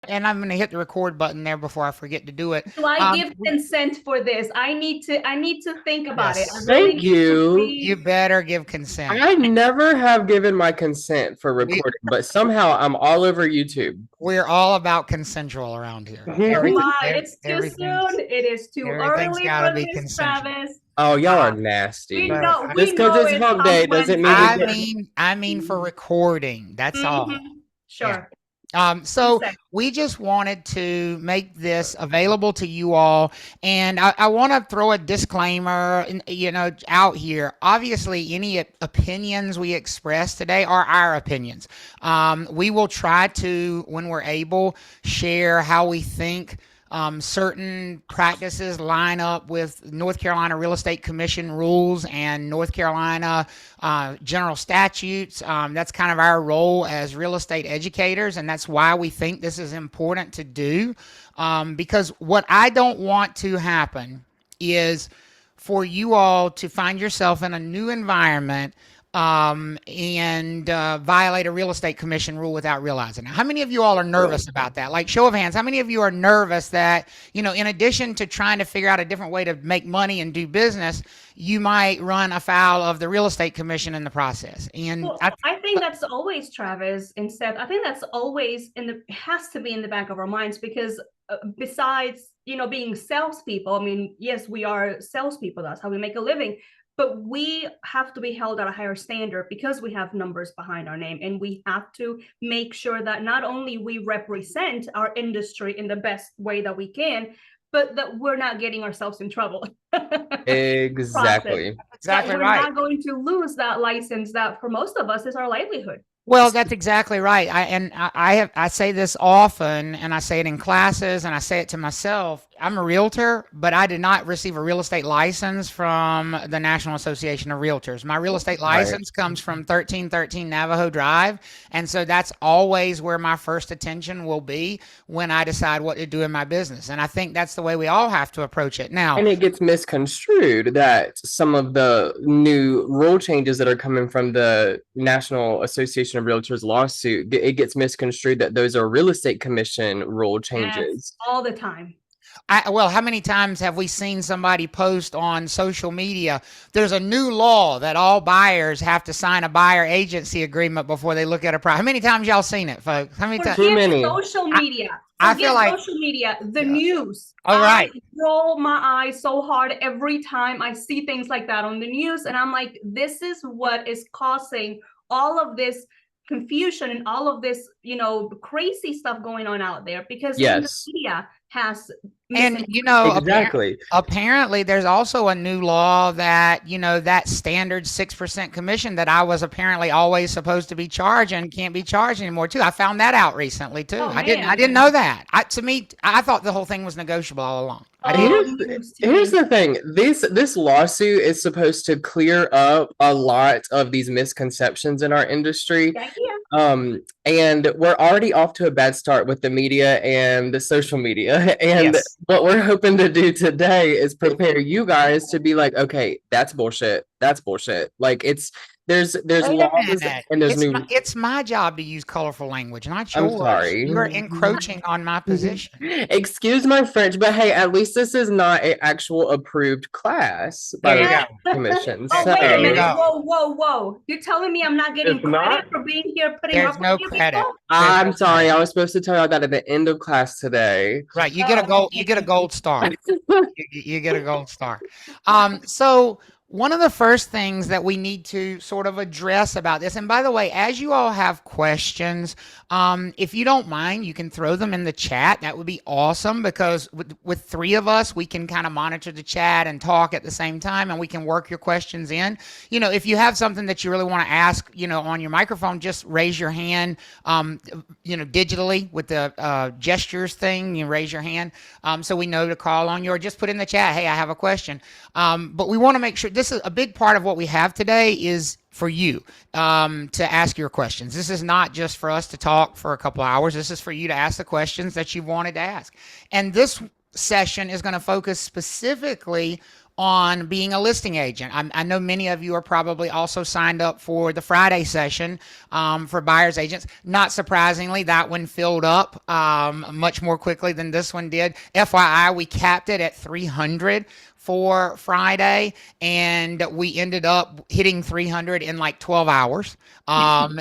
And I'm going to hit the record button there before I forget to do it. Do I give consent for this? I need to think about it. I Yes. really Thank need to you. You be. better give consent. I never have given my consent for We, recording, but somehow I'm all over YouTube. we're all about consensual around here. Oh Everything, my, it's too soon. It is too everything's early got to for be this, consensual. Travis. Oh, y'all are Uh, nasty. but Just We because know it's it's hump Hump day doesn't mean we I get. Wednesday. mean, I mean for recording. That's all. Yeah. Sure. So we just wanted to make this available to you all, and I want to throw a disclaimer, out here. Obviously, any opinions we express today are our opinions. We will try to, when we're able, share how we think certain practices line up with North Carolina Real Estate Commission rules and North Carolina general statutes. That's kind of our role as real estate educators, and that's why we think this is important to do. Because what I don't want to happen is for you all to find yourself in a new environment and violate a real estate commission rule without realizing it. How many of you all are nervous about that? Like, show of hands, how many of you are nervous that, in addition to trying to figure out a different way to make money and do business, you might run afoul of the real estate commission in the process? And well, I think that's always, Travis, instead, I think that's always has to be in the back of our minds, because besides, being salespeople, I mean, yes, we are salespeople. That's how we make a living. But we have to be held at a higher standard because we have numbers behind our name, and we have to make sure that not only we represent our industry in the best way that we can, but that we're not getting ourselves in trouble. Exactly. exactly that we're right. not going to lose that license that for most of us is our livelihood. Well, that's exactly right. I say this often, and I say it in classes, and I say it to myself. I'm a realtor, but I did not receive a real estate license from the National Association of Realtors. My real estate license comes from 1313 Navajo Drive, and so that's always where my first attention will be when I decide what to do in my business. And I think that's the way we all have to approach it. Now, And it gets misconstrued that some of the new rule changes that are coming from the National Association of Realtors lawsuit, it gets misconstrued that those are real estate commission rule changes. All the time. Well, how many times have we seen somebody post on social media, there's a new law that all buyers have to sign a buyer agency agreement before they look at a property? How many times y'all seen it, folks? How many times? Too many. Social media. I feel like social media, the news. All right. I roll my eyes so hard every time I see things like that on the news, and I'm like, this is what is causing all of this confusion and all of this, crazy stuff going on out there, because the media has. And exactly. Apparently there's also a new law that, that standard 6% commission that I was apparently always supposed to be charging can't be charged anymore too. I found that out recently too. I didn't know that. To me, I thought the whole thing was negotiable all along. Here's the thing. This lawsuit is supposed to clear up a lot of these misconceptions in our industry. And we're already off to a bad start with the media and the social media. And what we're hoping to do today is prepare you guys to be like, okay, that's bullshit. That's bullshit. Like there's laws and there's it's my job to use colorful language, not yours. I'm sorry. You're encroaching on my position. Excuse my French, but hey, at least this is not an actual approved class by the commission. Oh, wait a minute. Whoa. You're telling me I'm not getting credit for being here putting up with you credit. I'm sorry. I was supposed to tell y'all that at the end of class today. Right. You get a gold star. You get a gold star. So one of the first things that we need to sort of address about this, and by the way, as you all have questions, if you don't mind, you can throw them in the chat. That would be awesome, because with three of us, we can kind of monitor the chat and talk at the same time, and we can work your questions in. If you have something that you really want to ask, on your microphone, just raise your hand, digitally with the gestures thing. You raise your hand so we know to call on you, or just put in the chat, hey, I have a question. But we want to make sure this is a big part of what we have today is for you to ask your questions. This is not just for us to talk for a couple hours. This is for you to ask the questions that you wanted to ask. And this session is going to focus specifically on being a listing agent. I know many of you are probably also signed up for the Friday session for buyers agents. Not surprisingly, that one filled up much more quickly than this one did. FYI, we capped it at 300 for Friday, and we ended up hitting 300 in like 12 hours,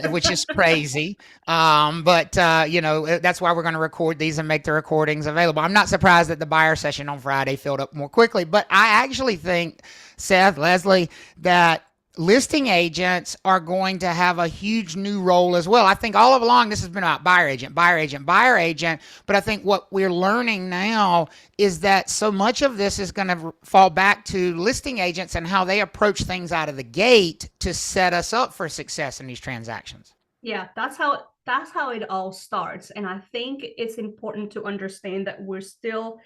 which is crazy. But that's why we're going to record these and make the recordings available. I'm not surprised that the buyer session on Friday filled up more quickly, but I actually think, Seth, Leslie, that listing agents are going to have a huge new role as well. I think all along this has been about buyer agent, buyer agent, buyer agent. But I think what we're learning now is that so much of this is going to fall back to listing agents and how they approach things out of the gate to set us up for success in these transactions. Yeah, that's how it all starts. And I think it's important to understand that we're still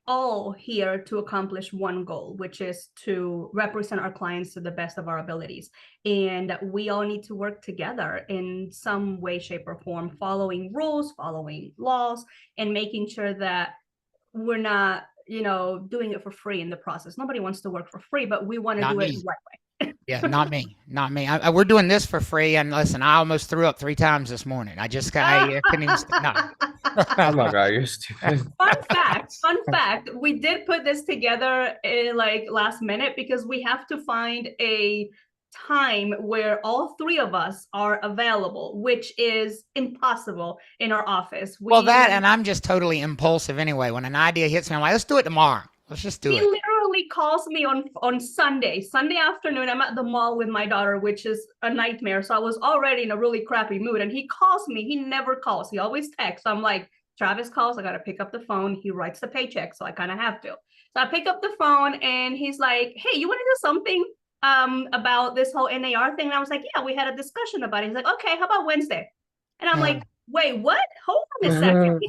all here to accomplish one goal, which is to represent our clients to the best of our abilities. And we all need to work together in some way, shape, or form, following rules, following laws, and making sure that we're not, doing it for free in the process. Nobody wants to work for free, but we want to do it the right way. Yeah, not me, not me. We're doing this for free, and listen, I almost threw up 3 times this morning. I couldn't even. No. Oh my God, you're stupid. Fun fact. We did put this together in like last minute because we have to find a time where all 3 of us are available, which is impossible in our office. And I'm just totally impulsive anyway. When an idea hits me, I'm like, let's do it tomorrow. Let's just do it. He literally calls me on Sunday afternoon. I'm at the mall with my daughter, which is a nightmare. So I was already in a really crappy mood. And he calls me. He never calls. He always texts. So I'm like, Travis calls. I got to pick up the phone. He writes the paycheck. So I kind of have to. So I pick up the phone and he's like, hey, you want to do something about this whole NAR thing? And I was like, yeah, we had a discussion about it. He's like, okay, how about Wednesday? And I'm like, wait, what? Hold on a second.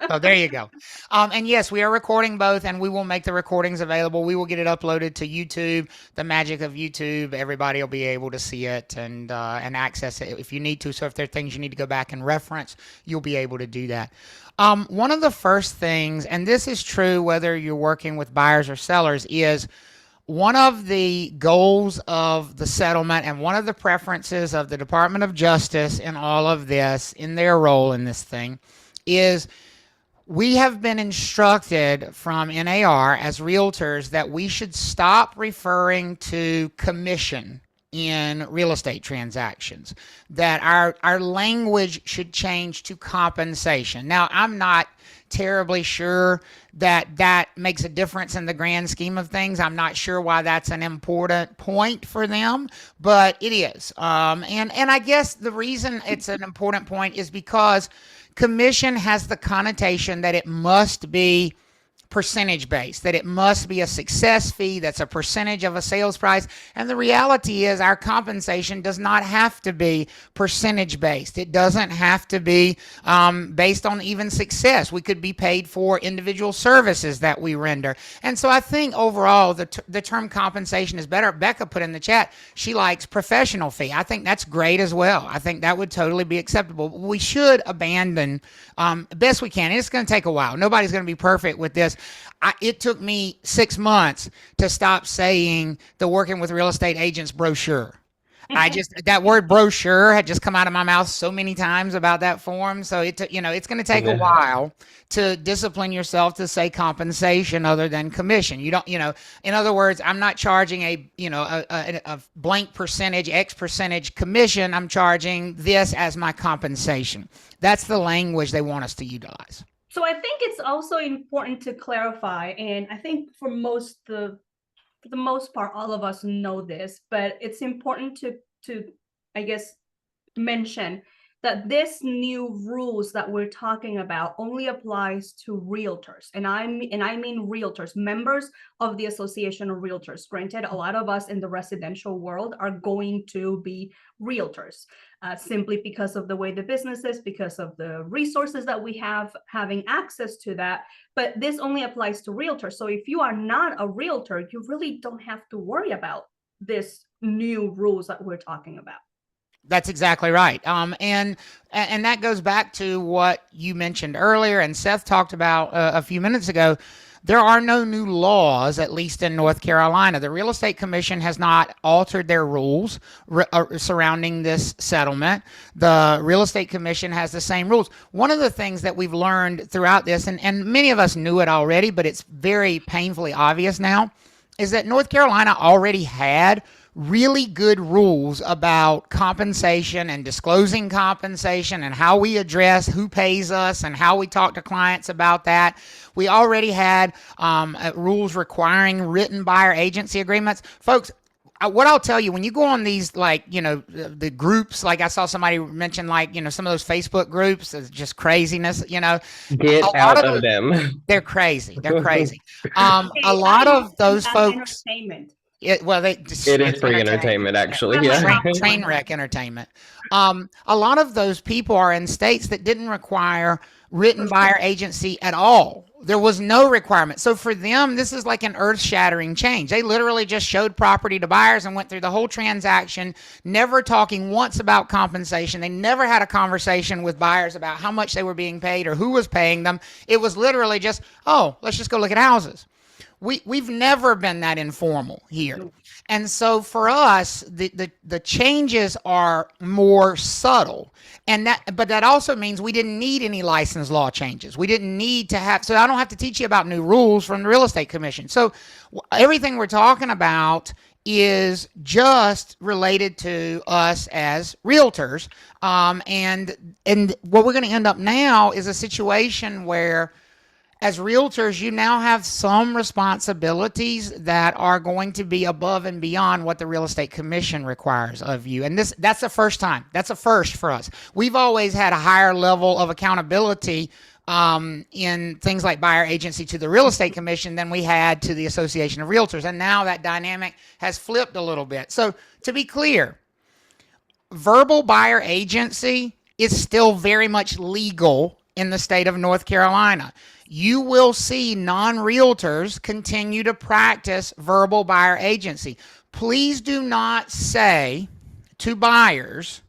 So there you go. And yes, we are recording both, and we will make the recordings available. We will get it uploaded to YouTube. The magic of YouTube, everybody will be able to see it and access it if you need to. So if there are things you need to go back and reference, you'll be able to do that. One of the first things, and this is true whether you're working with buyers or sellers, is one of the goals of the settlement and one of the preferences of the Department of Justice in all of this, in their role in this thing, is we have been instructed from NAR as realtors that we should stop referring to commission in real estate transactions, that our language should change to compensation. Now, I'm not terribly sure that makes a difference in the grand scheme of things. I'm not sure why that's an important point for them, but it is. And I guess the reason it's an important point is because commission has the connotation that it must be percentage based, that it must be a success fee that's a percentage of a sales price. And the reality is our compensation does not have to be percentage based. It doesn't have to be based on even success. We could be paid for individual services that we render. And so I think overall the term compensation is better. Becca put in the chat, she likes professional fee. I think that's great as well. I think that would totally be acceptable. We should abandon best we can. It's going to take a while. Nobody's going to be perfect with this. It took me 6 months to stop saying the working with real estate agents brochure. That word brochure had just come out of my mouth so many times about that form. So it's going to take a while to discipline yourself to say compensation other than commission. You don't, in other words, I'm not charging a blank percentage, X percentage commission. I'm charging this as my compensation. That's the language they want us to utilize. So I think it's also important to clarify, and I think for the most part, all of us know this, but it's important to I guess mention that this new rules that we're talking about only applies to realtors, and I mean realtors, members of the Association of Realtors. Granted, a lot of us in the residential world are going to be realtors simply because of the way the business is, because of the resources that we have, having access to that. But this only applies to realtors. So if you are not a realtor, you really don't have to worry about this new rules that we're talking about. That's exactly right. And that goes back to what you mentioned earlier and Seth talked about a few minutes ago. there are no new laws, at least in North Carolina. The Real Estate Commission has not altered their rules surrounding this settlement. The Real Estate Commission has the same rules. One of the things that we've learned throughout this, and many of us knew it already, but it's very painfully obvious now, is that North Carolina already had really good rules about compensation and disclosing compensation and how we address who pays us and how we talk to clients about that. We already had rules requiring written buyer agency agreements. Folks, what I'll tell you, when you go on these, like, the groups, like I saw somebody mention, like, some of those Facebook groups, it's just craziness, Get out of them. They're crazy. They're crazy. A lot of those folks. Entertainment. It is free entertainment, actually. Yeah. Train wreck entertainment. A lot of those people are in states that didn't require written buyer agency at all. There was no requirement. So for them, this is like an earth-shattering change. They literally just showed property to buyers and went through the whole transaction, never talking once about compensation. They never had a conversation with buyers about how much they were being paid or who was paying them. It was literally just, oh, let's just go look at houses. We've never been that informal here. And so for us, the changes are more subtle. But that also means we didn't need any license law changes. We didn't need to have, so I don't have to teach you about new rules from the Real Estate Commission. So everything we're talking about is just related to us as realtors. And what we're going to end up now is a situation where, as realtors, you now have some responsibilities that are going to be above and beyond what the Real Estate Commission requires of you. And that's the first time. That's a first for us. We've always had a higher level of accountability in things like buyer agency to the Real Estate Commission than we had to the Association of Realtors. And now that dynamic has flipped a little bit. So to be clear, verbal buyer agency is still very much legal in the state of North Carolina. You will see non-realtors continue to practice verbal buyer agency. Please do not say to buyers,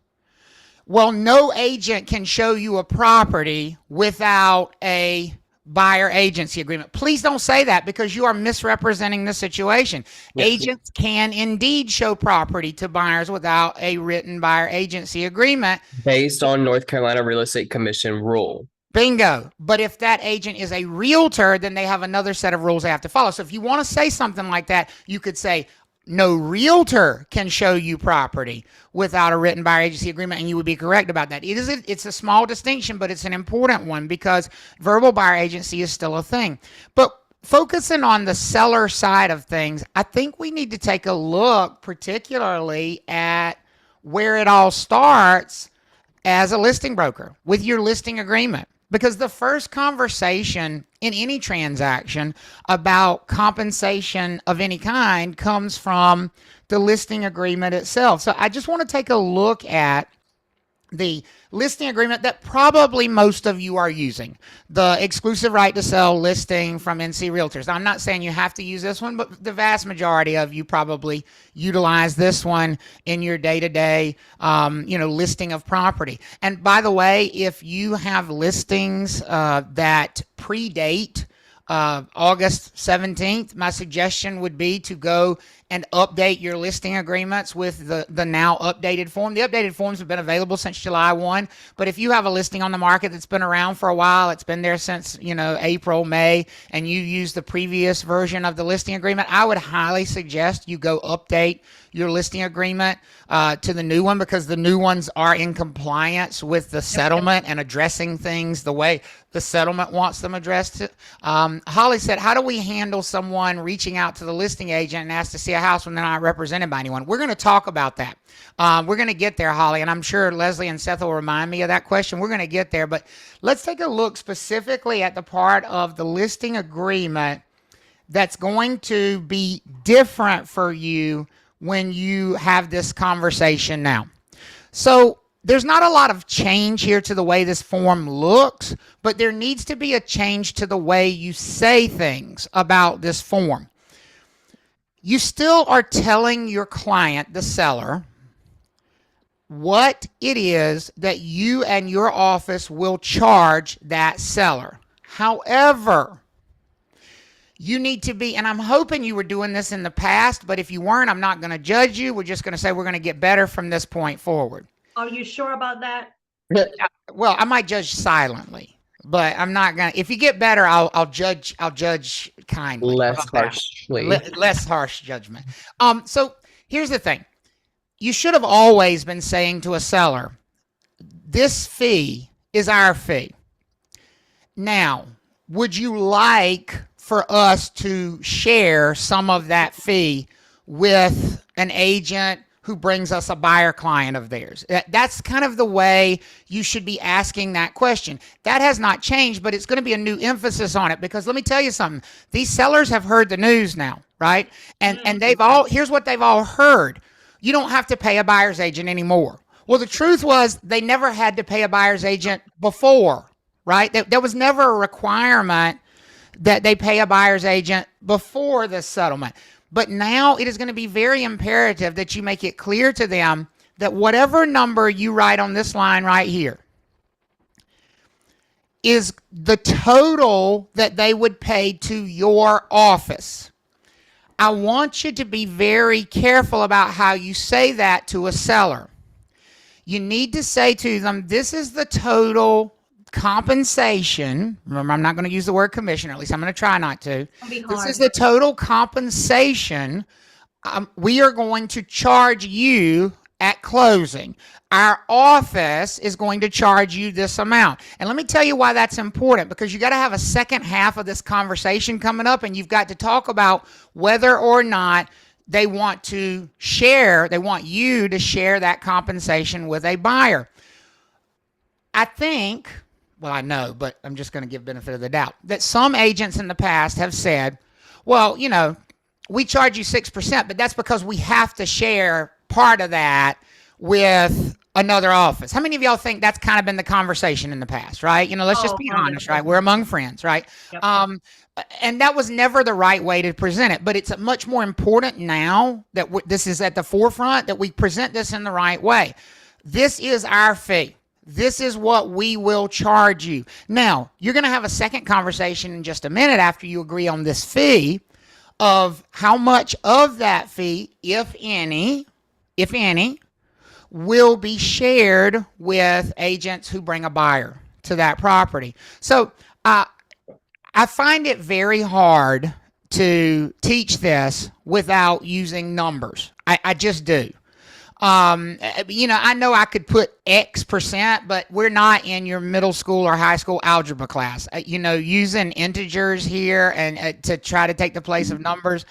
well, no agent can show you a property without a buyer agency agreement. Please don't say that, because you are misrepresenting the situation. Yes. Agents can indeed show property to buyers without a written buyer agency agreement. Based on North Carolina Real Estate Commission rule. Bingo. But if that agent is a realtor, then they have another set of rules they have to follow. So if you want to say something like that, you could say, no realtor can show you property without a written buyer agency agreement, and you would be correct about that. It's a small distinction, but it's an important one, because verbal buyer agency is still a thing. But focusing on the seller side of things, I think we need to take a look particularly at where it all starts as a listing broker with your listing agreement. Because the first conversation in any transaction about compensation of any kind comes from the listing agreement itself. So I just want to take a look at the listing agreement that probably most of you are using, the exclusive right to sell listing from NC Realtors. I'm not saying you have to use this one, but the vast majority of you probably utilize this one in your day-to-day, listing of property. And by the way, if you have listings that predate August 17th, my suggestion would be to go and update your listing agreements with the now updated form. The updated forms have been available since July 1, but if you have a listing on the market that's been around for a while, it's been there since, April, May, and you use the previous version of the listing agreement, I would highly suggest you go update your listing agreement to the new one, because the new ones are in compliance with the settlement and addressing things the way the settlement wants them addressed. Holly said, how do we handle someone reaching out to the listing agent and ask to see a house when they're not represented by anyone? We're going to talk about that. We're going to get there, Holly, and I'm sure Leslie and Seth will remind me of that question. We're going to get there, but let's take a look specifically at the part of the listing agreement that's going to be different for you when you have this conversation now. So there's not a lot of change here to the way this form looks, but there needs to be a change to the way you say things about this form. You still are telling your client, the seller, what it is that you and your office will charge that seller. However, you need to be, and I'm hoping you were doing this in the past, but if you weren't, I'm not going to judge you. We're just going to say we're going to get better from this point forward. Are you sure about that? Well, I might judge silently, but I'm not going to. If you get better, I'll judge kindly. Less harshly. Less harsh judgment. So here's the thing. You should have always been saying to a seller, this fee is our fee. Now, would you like for us to share some of that fee with an agent who brings us a buyer client of theirs? That's kind of the way you should be asking that question. That has not changed, but it's going to be a new emphasis on it, because let me tell you something. These sellers have heard the news now, right? And here's what they've all heard. You don't have to pay a buyer's agent anymore. Well, the truth was they never had to pay a buyer's agent before, right? There was never a requirement that they pay a buyer's agent before this settlement. But now it is going to be very imperative that you make it clear to them that whatever number you write on this line right here is the total that they would pay to your office. I want you to be very careful about how you say that to a seller. You need to say to them, this is the total compensation. Remember, I'm not going to use the word commission, or at least I'm going to try not to. This is the total compensation we are going to charge you at closing. Our office is going to charge you this amount. And let me tell you why that's important, because you got to have a second half of this conversation coming up, and you've got to talk about whether or not they want you to share that compensation with a buyer. I think, well, I know, but I'm just going to give benefit of the doubt, that some agents in the past have said, well, we charge you 6%, but that's because we have to share part of that with another office. How many of y'all think that's kind of been the conversation in the past, right? Let's just be honest, right? We're among friends, right? Yep. And that was never the right way to present it, but it's much more important now that this is at the forefront, that we present this in the right way. This is our fee. This is what we will charge you. Now, you're going to have a second conversation in just a minute after you agree on this fee of how much of that fee, if any, will be shared with agents who bring a buyer to that property. So I find it very hard to teach this without using numbers. I just do. I know I could put X percent, but we're not in your middle school or high school algebra class. Using integers here and to try to take the place of numbers.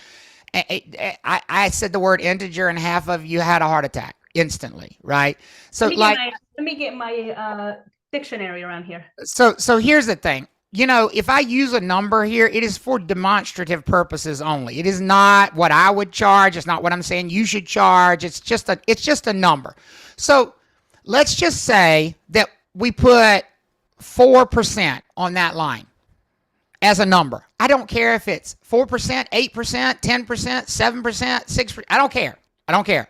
I said the word integer, and half of you had a heart attack instantly, right? So let me get my dictionary around here. So here's the thing. If I use a number here, it is for demonstrative purposes only. It is not what I would charge. It's not what I'm saying you should charge. It's just a number. So let's just say that we put 4% on that line as a number. I don't care if it's 4%, 8%, 10%, 7%, 6%. I don't care.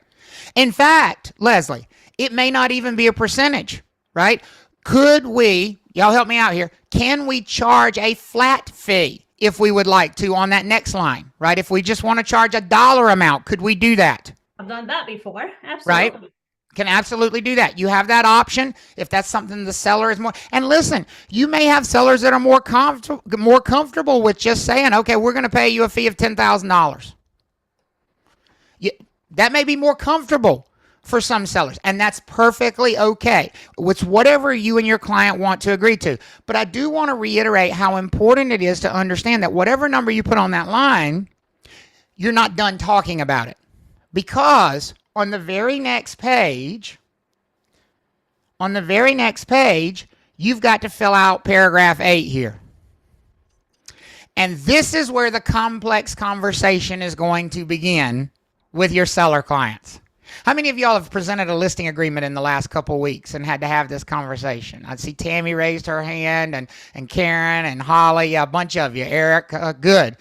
In fact, Leslie, it may not even be a percentage, right? Could we, y'all help me out here, can we charge a flat fee if we would like to on that next line, right? If we just want to charge a dollar amount, could we do that? I've done that before, absolutely. Right? Can absolutely do that. You have that option if that's something the seller is more. And listen, you may have sellers that are more comfortable with just saying, okay, we're going to pay you a fee of $10,000. That may be more comfortable for some sellers, and that's perfectly okay. It's whatever you and your client want to agree to. But I do want to reiterate how important it is to understand that whatever number you put on that line, you're not done talking about it. Because on the very next page, you've got to fill out paragraph 8 here. And this is where the complex conversation is going to begin with your seller clients. How many of y'all have presented a listing agreement in the last couple of weeks and had to have this conversation? I see Tammy raised her hand, and Karen and Holly, a bunch of you. Eric, good.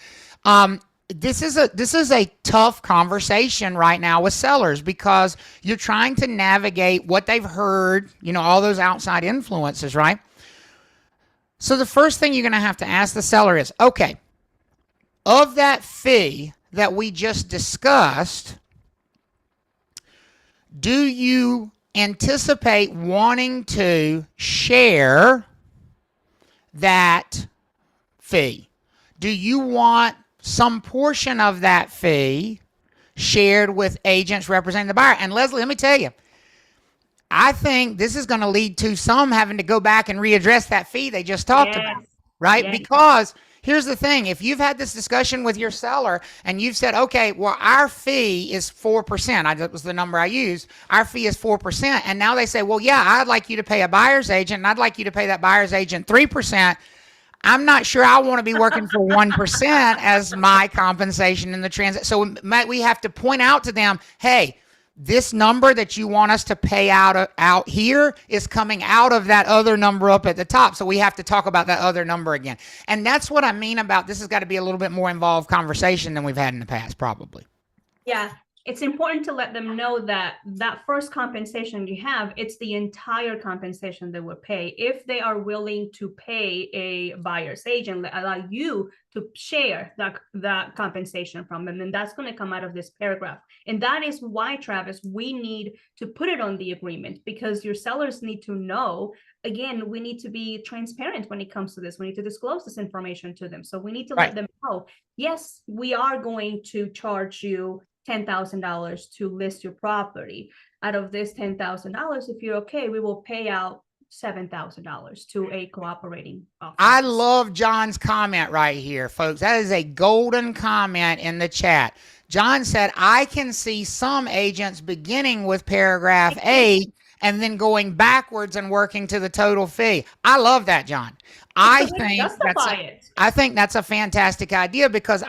This is a tough conversation right now with sellers, because you're trying to navigate what they've heard, all those outside influences, right? So the first thing you're going to have to ask the seller is, okay, Of that fee that we just discussed, do you anticipate wanting to share that fee? Do you want some portion of that fee shared with agents representing the buyer? And Leslie, let me tell you, I think this is going to lead to some having to go back and readdress that fee they just talked about, right? Yes. Because here's the thing. If you've had this discussion with your seller and you've said, okay, well, our fee is 4%. That was the number I used. Our fee is 4%. And now they say, well, yeah, I'd like you to pay a buyer's agent and I'd like you to pay that buyer's agent 3%. I'm not sure I want to be working for 1% as my compensation in the transit. So we have to point out to them, hey, this number that you want us to pay out here is coming out of that other number up at the top. So we have to talk about that other number again. And that's what I mean about this has got to be a little bit more involved conversation than we've had in the past, probably. Yeah. It's important to let them know that that first compensation you have, it's the entire compensation they would pay. If they are willing to pay a buyer's agent, allow you to share that compensation from them, and that's going to come out of this paragraph. And that is why, Travis, we need to put it on the agreement, because your sellers need to know. Again, we need to be transparent when it comes to this. We need to disclose this information to them. So we need to let them know, yes, we are going to charge you $10,000 to list your property. Out of this $10,000, if you're okay, we will pay out $7,000 to a cooperating officer. I love John's comment right here, folks. That is a golden comment in the chat. John said, I can see some agents beginning with paragraph 8 and then going backwards and working to the total fee. I love that, John. I think that's a fantastic idea, because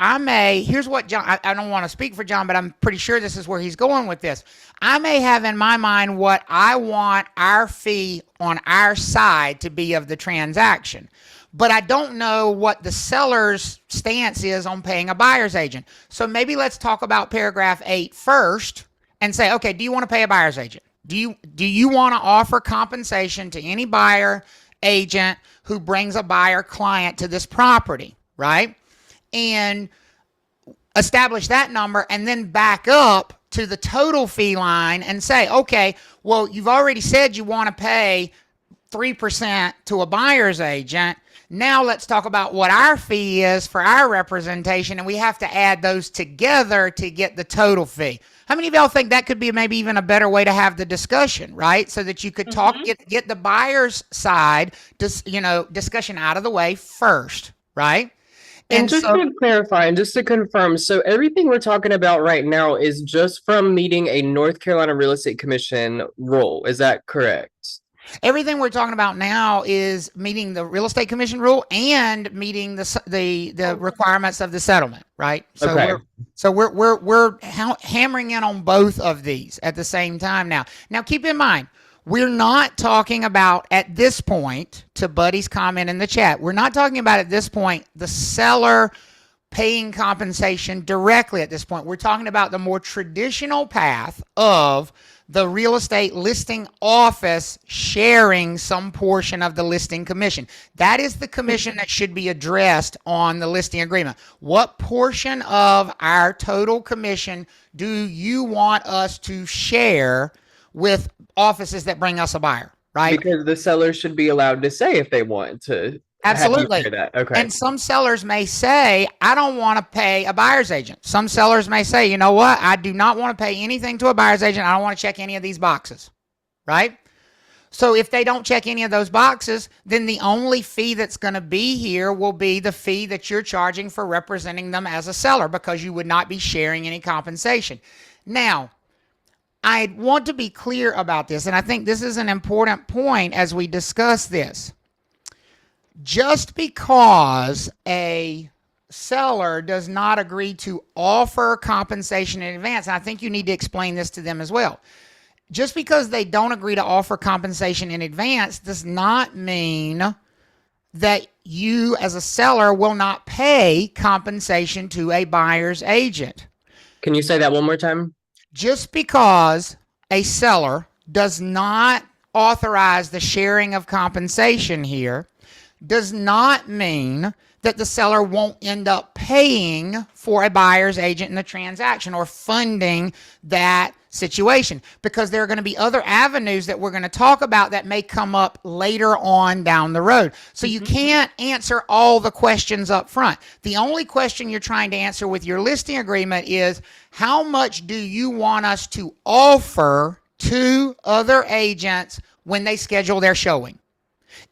here's what John, I don't want to speak for John, but I'm pretty sure this is where he's going with this. I may have in my mind what I want our fee on our side to be of the transaction, but I don't know what the seller's stance is on paying a buyer's agent. So maybe let's talk about paragraph 8 first and say, okay, do you want to pay a buyer's agent? Do you want to offer compensation to any buyer agent who brings a buyer client to this property, right? And establish that number and then back up to the total fee line and say, okay, well, you've already said you want to pay 3% to a buyer's agent. Now let's talk about what our fee is for our representation, and we have to add those together to get the total fee. How many of y'all think that could be maybe even a better way to have the discussion, right? So that you could talk, get the buyer's side, discussion out of the way first, right? And just to clarify and just to confirm, so everything we're talking about right now is just from meeting a North Carolina Real Estate Commission rule. Is that correct? Everything we're talking about now is meeting the Real Estate Commission rule and meeting the requirements of the settlement, right? So we're hammering in on both of these at the same time now. Now keep in mind, we're not talking about at this point, to Buddy's comment in the chat, we're not talking about at this point the seller paying compensation directly at this point. We're talking about the more traditional path of the real estate listing office sharing some portion of the listing commission. That is the commission that should be addressed on the listing agreement. What portion of our total commission do you want us to share with offices that bring us a buyer, right? Because the seller should be allowed to say if they want to. Absolutely. That. Okay. And some sellers may say, I don't want to pay a buyer's agent. Some sellers may say, you know what? I do not want to pay anything to a buyer's agent. I don't want to check any of these boxes, right? So if they don't check any of those boxes, then the only fee that's going to be here will be the fee that you're charging for representing them as a seller, because you would not be sharing any compensation. Now, I want to be clear about this, and I think this is an important point as we discuss this. Just because a seller does not agree to offer compensation in advance, and I think you need to explain this to them as well. Just because they don't agree to offer compensation in advance does not mean that you as a seller will not pay compensation to a buyer's agent. Can you say that one more time? Just because a seller does not authorize the sharing of compensation here does not mean that the seller won't end up paying for a buyer's agent in the transaction or funding that situation, because there are going to be other avenues that we're going to talk about that may come up later on down the road. So you can't answer all the questions up front. The only question you're trying to answer with your listing agreement is, how much do you want us to offer to other agents when they schedule their showing?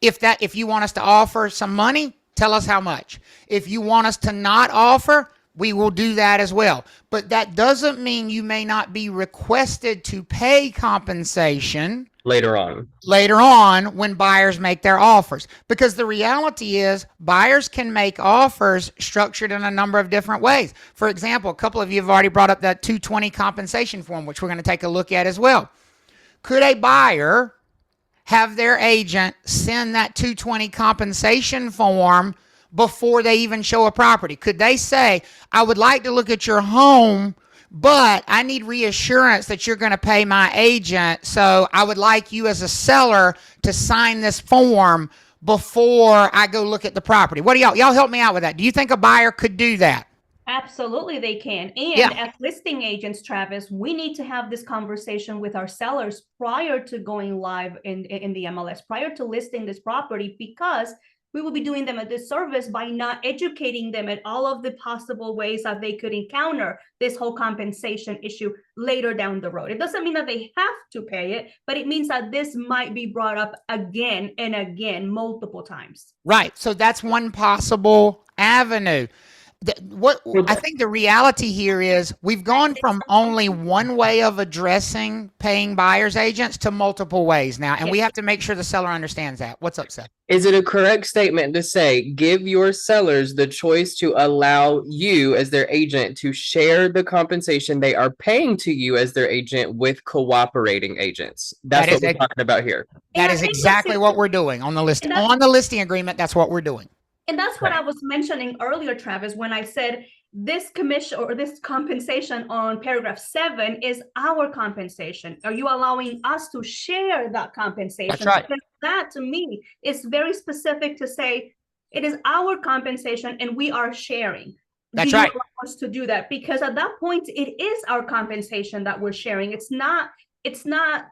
If you want us to offer some money, tell us how much. If you want us to not offer, we will do that as well. But that doesn't mean you may not be requested to pay compensation later on when buyers make their offers. Because the reality is, buyers can make offers structured in a number of different ways. For example, a couple of you have already brought up that 220 compensation form, which we're going to take a look at as well. Could a buyer have their agent send that 220 compensation form before they even show a property? Could they say, I would like to look at your home, but I need reassurance that you're going to pay my agent, so I would like you as a seller to sign this form before I go look at the property? What do y'all help me out with that? Do you think a buyer could do that? Absolutely, they can. And as listing agents, Travis, we need to have this conversation with our sellers prior to going live in the MLS, prior to listing this property, because we will be doing them a disservice by not educating them at all of the possible ways that they could encounter this whole compensation issue later down the road. It doesn't mean that they have to pay it, but it means that this might be brought up again and again multiple times. Right. So that's one possible avenue. What I think the reality here is, we've gone from only one way of addressing paying buyer's agents to multiple ways now, and we have to make sure the seller understands that. What's up, Seth? Is it a correct statement to say, give your sellers the choice to allow you as their agent to share the compensation they are paying to you as their agent with cooperating agents? That's what we're talking about here. That is exactly what we're doing on the listing. On the listing agreement, that's what we're doing. And that's what I was mentioning earlier, Travis, when I said this commission or this compensation on paragraph 7 is our compensation. Are you allowing us to share that compensation? That's right. Because that, to me, is very specific to say it is our compensation and we are sharing. That's right. Do you allow us to do that? Because at that point, it is our compensation that we're sharing. It's not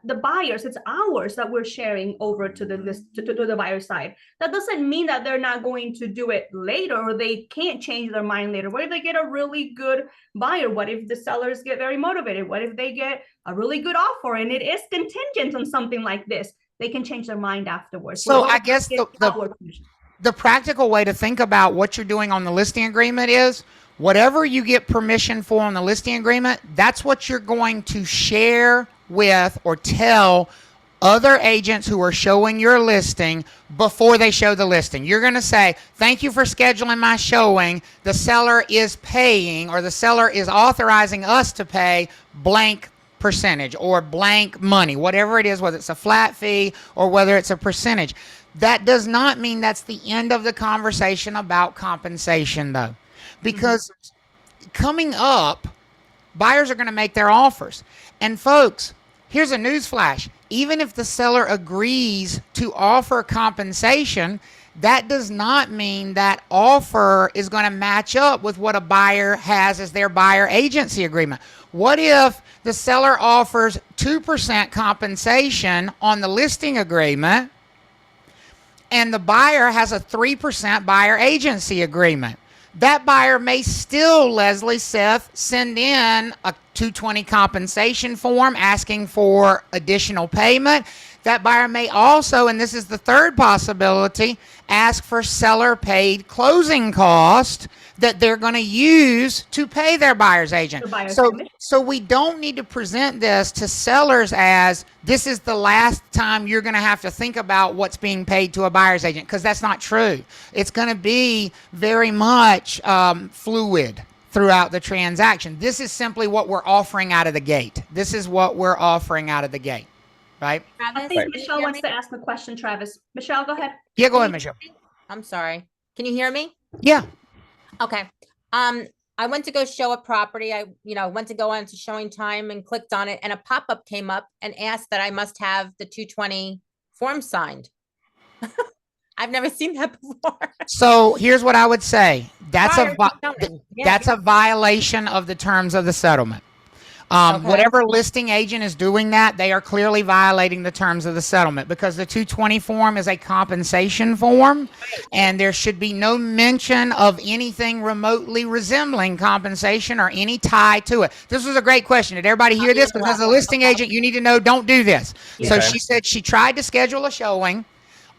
the buyers, it's ours that we're sharing over to the list, to the buyer side. That doesn't mean that they're not going to do it later, or they can't change their mind later. What if they get a really good buyer? What if the sellers get very motivated? What if they get a really good offer and it is contingent on something like this? They can change their mind afterwards. So I guess the practical way to think about what you're doing on the listing agreement is, whatever you get permission for on the listing agreement, that's what you're going to share with or tell other agents who are showing your listing before they show the listing. You're going to say, thank you for scheduling my showing. The seller is paying, or the seller is authorizing us to pay blank percentage or blank money, whatever it is, whether it's a flat fee or whether it's a percentage. That does not mean that's the end of the conversation about compensation, though, because coming up, buyers are going to make their offers. And folks, here's a news flash. Even if the seller agrees to offer compensation, that does not mean that offer is going to match up with what a buyer has as their buyer agency agreement. What if the seller offers 2% compensation on the listing agreement and the buyer has a 3% buyer agency agreement? That buyer may still, Leslie, Seth, send in a 220 compensation form asking for additional payment. That buyer may also, and this is the third possibility, ask for seller paid closing cost that they're going to use to pay their buyer's agent. So we don't need to present this to sellers as this is the last time you're going to have to think about what's being paid to a buyer's agent, because that's not true. It's going to be very much fluid throughout the transaction. This is simply what we're offering out of the gate. This is what we're offering out of the gate, right? I think Michelle wants to ask a question, Travis. Michelle, go ahead. Yeah, go ahead, Michelle. I'm sorry. Can you hear me? Yeah. Okay. I went to go show a property. I went to go on to showing time and clicked on it, and a pop-up came up and asked that I must have the 220 form signed. I've never seen that before. So here's what I would say. That's Prior to showing. Yeah. that's a violation of the terms of the settlement. Okay. Whatever listing agent is doing that, they are clearly violating the terms of the settlement, because the 220 form is a compensation form, and there should be no mention of anything remotely resembling compensation or any tie to it. This was a great question. Did everybody hear this? Because as a listing agent, you need to know, don't do this. So Okay. she said she tried to schedule a showing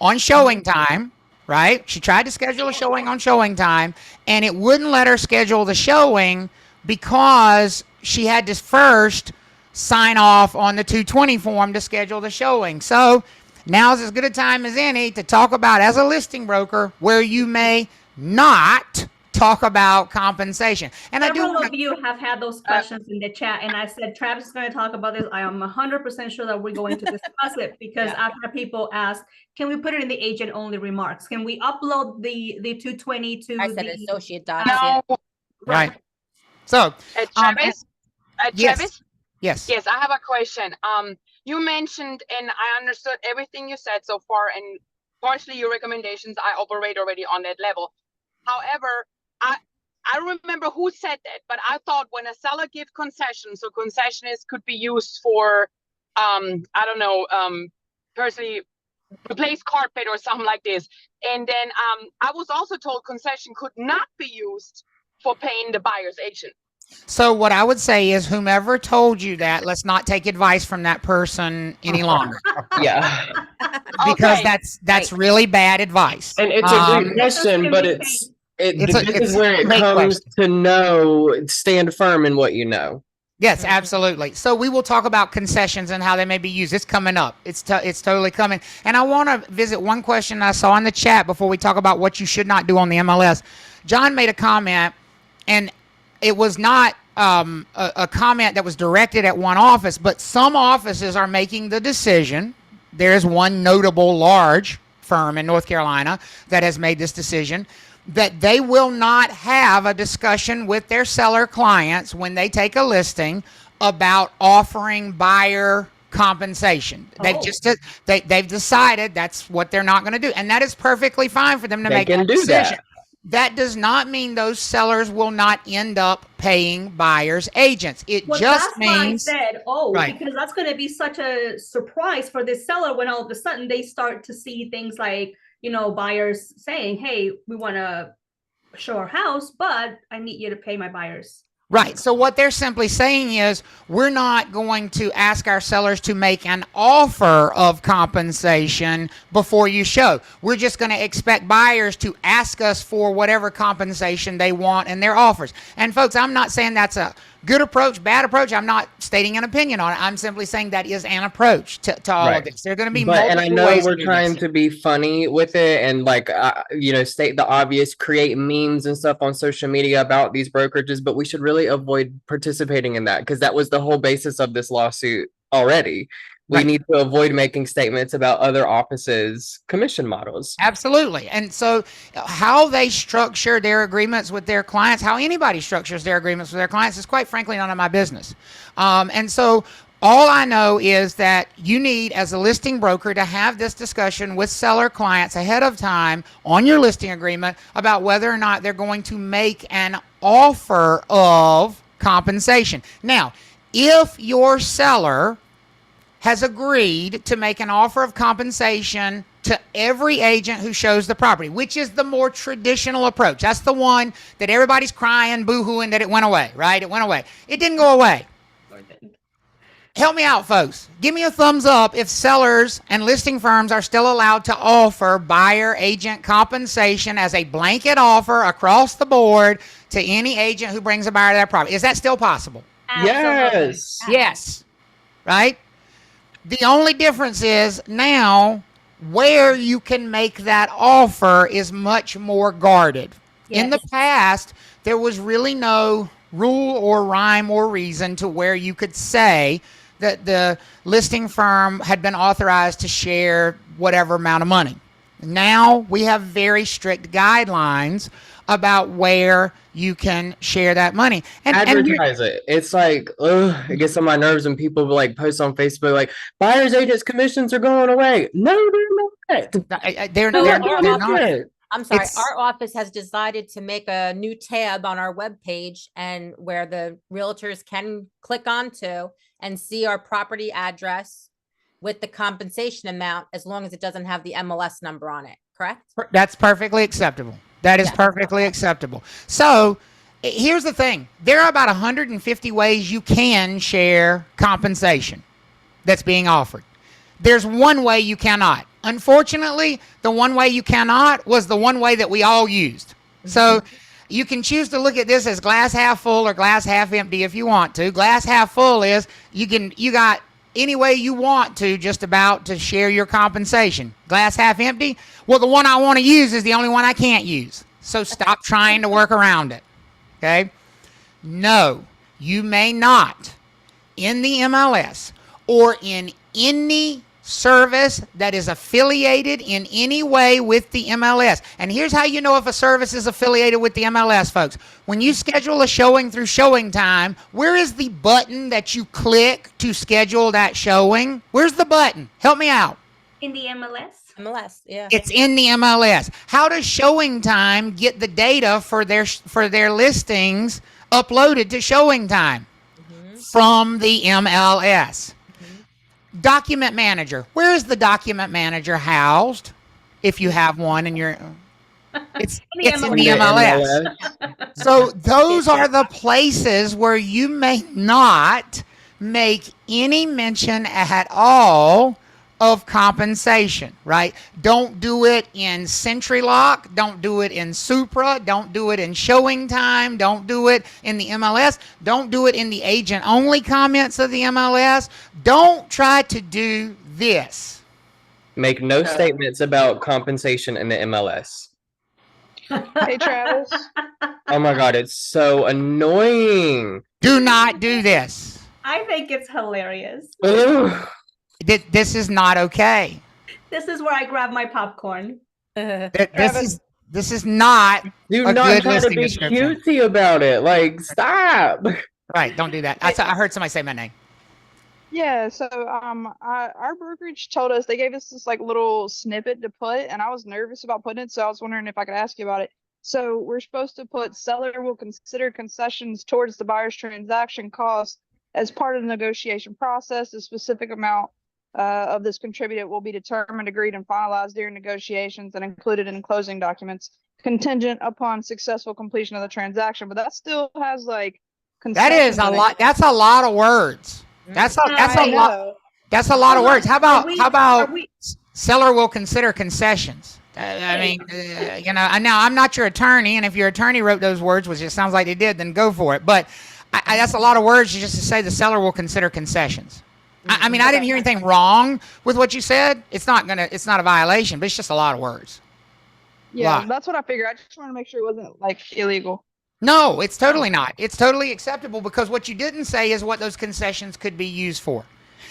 on showing time, right? She tried to schedule a showing on showing time, and it wouldn't let her schedule the showing because she had to first sign off on the 220 form to schedule the showing. So now's as good a time as any to talk about, as a listing broker, where you may not talk about compensation. And Several of you have had those questions in the chat, and I said Travis is going to talk about this. I am 100% sure that we're going to discuss it, because I've had people ask, can we put it in the agent only remarks? Can we upload the 220 to I said the associate docs. No, right. So Travis. yes. Travis. Yes. Yes, I have a question. You mentioned, and I understood everything you said so far, and partially your recommendations, I operate already on that level. However, I remember who said that, but I thought when a seller gives concessions, so concessions could be used for, I don't know, personally, replace carpet or something like this. And then I was also told concession could not be used for paying the buyer's agent. So what I would say is, whomever told you that, let's not take advice from that person any longer, Yeah. because Okay. that's really bad advice. And it's a great question, but It's this is where it great comes to stand firm in what you know. Yes, absolutely. So we will talk about concessions and how they may be used. It's coming up. It's totally coming. And I want to visit one question I saw in the chat before we talk about what you should not do on the MLS. John made a comment, and it was not a comment that was directed at one office, but some offices are making the decision. There is one notable large firm in North Carolina that has made this decision, that they will not have a discussion with their seller clients when they take a listing about offering buyer compensation. They've decided that's what they're not going to do, and that is perfectly fine for them to make that decision. That does not mean those sellers will not end up paying buyers agents. It just means, why I said, because that's going to be such a surprise for this seller when all of a sudden they start to see things like, buyers saying, hey, we want to show our house, but I need you to pay my buyers. Right. So what they're simply saying is, we're not going to ask our sellers to make an offer of compensation before you show. We're just going to expect buyers to ask us for whatever compensation they want in their offers. And folks, I'm not saying that's a good approach, bad approach. I'm not stating an opinion on it. I'm simply saying that is an approach to all of this. There are going to be multiple ways. And I know we're trying to be funny with it and state the obvious, create memes and stuff on social media about these brokerages, but we should really avoid participating in that, because that was the whole basis of this lawsuit already. We need to avoid making statements about other offices' commission models. Absolutely. And so how they structure their agreements with their clients, how anybody structures their agreements with their clients, is quite frankly none of my business. And so all I know is that you need, as a listing broker, to have this discussion with seller clients ahead of time on your listing agreement about whether or not they're going to make an offer of compensation. Now, if your seller has agreed to make an offer of compensation to every agent who shows the property, which is the more traditional approach. That's the one that everybody's crying, boo-hooing that it went away, right? It went away. It didn't go away. Help me out, folks. Give me a thumbs up if sellers and listing firms are still allowed to offer buyer agent compensation as a blanket offer across the board to any agent who brings a buyer to their property. Is that still possible? Absolutely. Yes. Right? The only difference is now where you can make that offer is much more guarded. Yes. In the past, there was really no rule or rhyme or reason to where you could say that the listing firm had been authorized to share whatever amount of money. Now we have very strict guidelines about where you can share that money. And advertise it. It's like, it gets on my nerves when people like post on Facebook like buyers agents commissions are going away. No, they're not. they're not. I'm sorry. Our office has decided to make a new tab on our webpage and where the realtors can click onto and see our property address with the compensation amount, as long as it doesn't have the MLS number on it. Correct? That's perfectly acceptable. That is perfectly acceptable. So here's the thing. There are about 150 ways you can share compensation that's being offered. There's one way you cannot. Unfortunately, the one way you cannot was the one way that we all used. So you can choose to look at this as glass half full or glass half empty if you want to. Glass half full is you got any way you want to just about to share your compensation. Glass half empty, well, the one I want to use is the only one I can't use. So stop trying to work around it. Okay? No, you may not in the MLS or in any service that is affiliated in any way with the MLS. And here's how you know if a service is affiliated with the MLS, folks. When you schedule a showing through Showing Time, where is the button that you click to schedule that showing? Where's the button? Help me out. In the MLS? MLS, yeah. It's in the MLS. How does Showing Time get the data for their listings uploaded to Showing Time? From the MLS. Document manager. Where is the document manager housed? If you have one and it's in the MLS. So those are the places where you may not make any mention at all of compensation, right? Don't do it in CenturyLock. Don't do it in Supra. Don't do it in Showing Time. Don't do it in the MLS. Don't do it in the agent-only comments of the MLS. Don't try to do this. Make no statements about compensation in the MLS. Hey, Travis. Oh my God, it's so annoying. Do not do this. I think it's hilarious. Ugh. This is not okay. This is where I grab my popcorn. This is not Do a not good try to listing be description. cutesy about it. Like, stop. Right, don't do that. I heard somebody say my name. Yeah, so our brokerage told us, they gave us this like little snippet to put, and I was nervous about putting it, so I was wondering if I could ask you about it. So we're supposed to put seller will consider concessions towards the buyer's transaction cost as part of the negotiation process. The specific amount of this contributed will be determined, agreed, and finalized during negotiations and included in closing documents, contingent upon successful completion of the transaction. But that still has like that is a lot. That's a lot of words. That's a lot. That's a lot of words. How about seller will consider concessions? I mean, now I'm not your attorney, and if your attorney wrote those words, which it sounds like they did, then go for it. But that's a lot of words just to say the seller will consider concessions. I mean, I didn't hear anything wrong with what you said. It's not a violation, but it's just a lot of words. Yeah, that's what I figured. I just wanted to make sure it wasn't like illegal. No, it's totally not. It's totally acceptable because what you didn't say is what those concessions could be used for.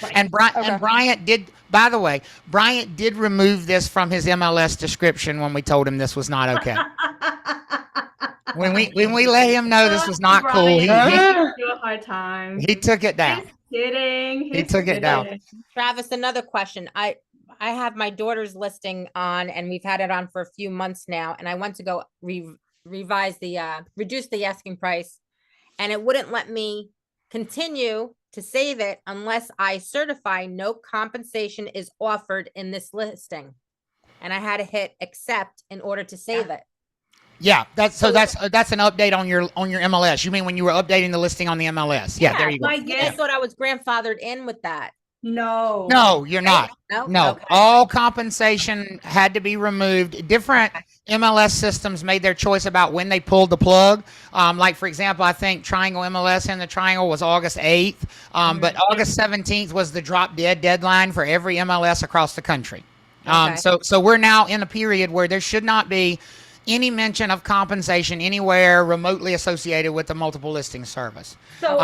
Right. And Bryant did, by the way, Bryant did remove this from his MLS description when we told him this was not okay. when we let him know this was not cool, he a hard time. He took it down. He took it down. Travis, another question. I have my daughter's listing on, and we've had it on for a few months now, and I went to go reduce the asking price, and it wouldn't let me continue to save it unless I certify no compensation is offered in this listing. And I had to hit accept in order to save it. Yeah, that's an update on your MLS. You mean when you were updating the listing on the MLS? Yeah, there you go. I thought I was grandfathered in with that. No, you're not. No. Okay. All compensation had to be removed. Different MLS systems made their choice about when they pulled the plug. Like, for example, I think Triangle MLS in the Triangle was August 8th, but August 17th was the drop dead deadline for every MLS across the country. So we're now in a period where there should not be any mention of compensation anywhere remotely associated with the multiple listing service. So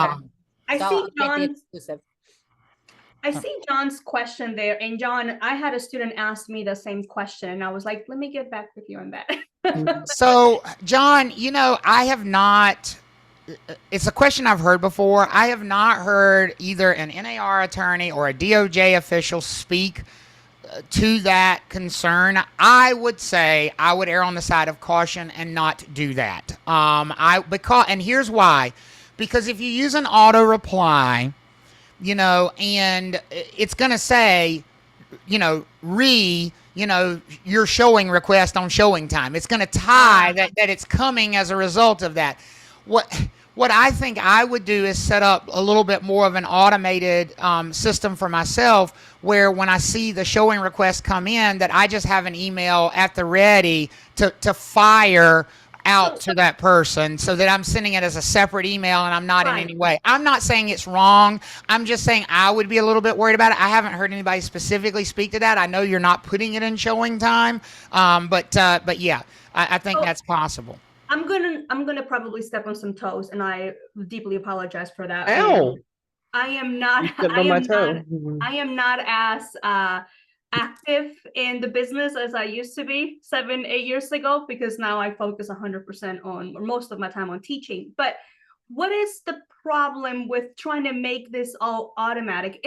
I I see John's question there. And John, I had a student ask me the same question, and I was like, let me get back with you on that. So, John, I have not, it's a question I've heard before. I have not heard either an NAR attorney or a DOJ official speak to that concern. I would say I would err on the side of caution and not do that. And here's why. Because if you use an auto reply, and it's going to say, your showing request on showing time. It's going to tie that it's coming as a result of that. What I think I would do is set up a little bit more of an automated system for myself, where when I see the showing request come in, that I just have an email at the ready to fire out to that person, so that I'm sending it as a separate email and I'm not in any way. I'm not saying it's wrong. I'm just saying I would be a little bit worried about it. I haven't heard anybody specifically speak to that. I know you're not putting it in showing time, but yeah, I think that's possible. I'm gonna probably step on some toes, and I deeply apologize for that. Ow. I am not as active in the business as I used to be 7-8 years ago, because now I focus 100% on, or most of my time, on teaching. But what is the problem with trying to make this all automatic?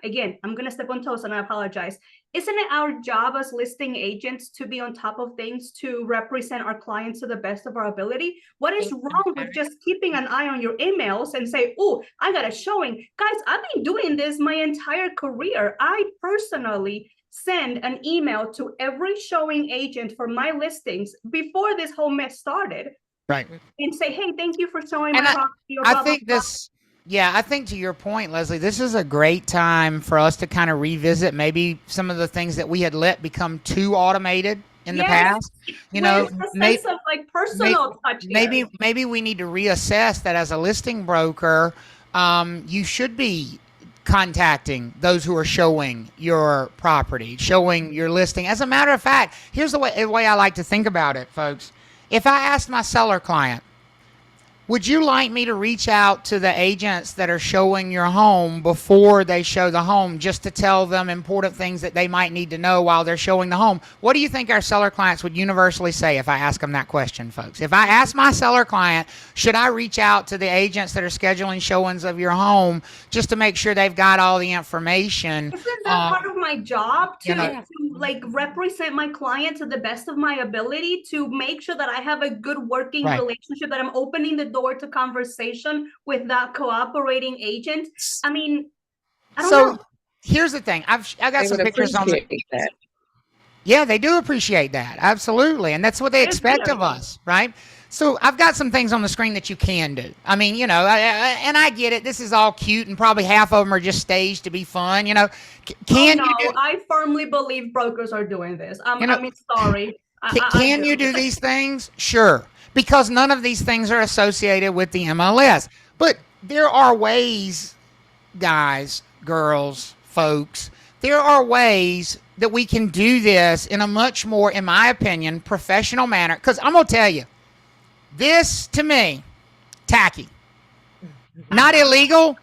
Again, I'm going to step on toes and I apologize. Isn't it our job as listing agents to be on top of things, to represent our clients to the best of our ability? What is wrong with just keeping an eye on your emails and say, oh, I got a showing? Guys, I've been doing this my entire career. I personally send an email to every showing agent for my listings before this whole mess started. Right. And say, hey, thank you for showing my property. I think to your point, Leslie, this is a great time for us to kind of revisit maybe some of the things that we had let become too automated in the past. Sense of like personal touch. Maybe we need to reassess that as a listing broker. You should be contacting those who are showing your property, showing your listing. As a matter of fact, here's the way I like to think about it, folks. If I asked my seller client, would you like me to reach out to the agents that are showing your home before they show the home, just to tell them important things that they might need to know while they're showing the home? What do you think our seller clients would universally say if I ask them that question, folks? If I ask my seller client, should I reach out to the agents that are scheduling showings of your home just to make sure they've got all the information? Isn't that part of my job to like represent my client to the best of my ability, to make sure that I have a good working relationship, that I'm opening the door to conversation with that cooperating agent? I mean, I don't know. Here's the thing. I got some pictures on that. Yeah, they do appreciate that. Absolutely. And that's what they expect of us, right? So I've got some things on the screen that you can do. I mean, and I get it. This is all cute, and probably half of them are just staged to be fun. I firmly believe brokers are doing this. I'm sorry. Can you do these things? Sure. Because none of these things are associated with the MLS. But there are ways, guys, girls, folks, there are ways that we can do this in a much more, in my opinion, professional manner. Because I'm going to tell you, this, to me, tacky. Not illegal,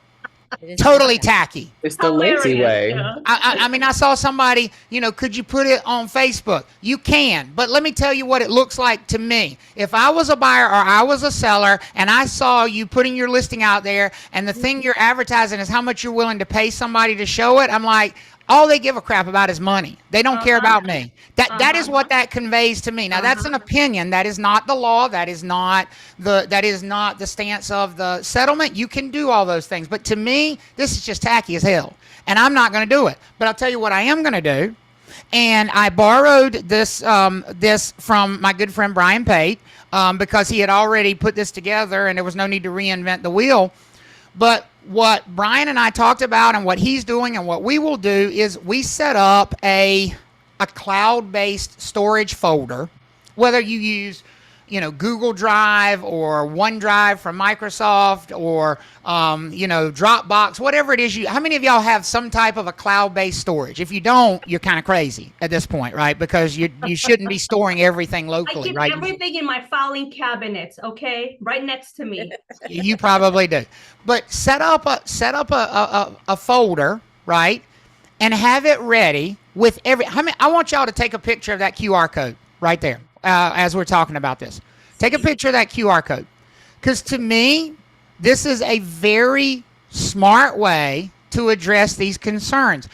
totally tacky. It's the lazy way. I mean, I saw somebody, could you put it on Facebook? You can, but let me tell you what it looks like to me. If I was a buyer or I was a seller and I saw you putting your listing out there and the thing you're advertising is how much you're willing to pay somebody to show it, I'm like, all they give a crap about is money. They don't care about me. That is what that conveys to me. Now that's an opinion. That is not the law. That is not the stance of the settlement. You can do all those things, but to me, this is just tacky as hell, and I'm not going to do it. But I'll tell you what I am going to do. And I borrowed this from my good friend Brian Pate because he had already put this together, and there was no need to reinvent the wheel. But what Brian and I talked about and what he's doing and what we will do is we set up a cloud-based storage folder, whether you use Google Drive or OneDrive from Microsoft or Dropbox, whatever it is. How many of y'all have some type of a cloud-based storage? If you don't, you're kind of crazy at this point, right? Because you shouldn't be storing everything locally, right? I keep everything in my filing cabinet, okay, right next to me. You probably do, but set up a folder, right? And have it ready with I want y'all to take a picture of that QR code right there as we're talking about this. Take a picture of that QR code. Because to me, this is a very smart way to address these concerns.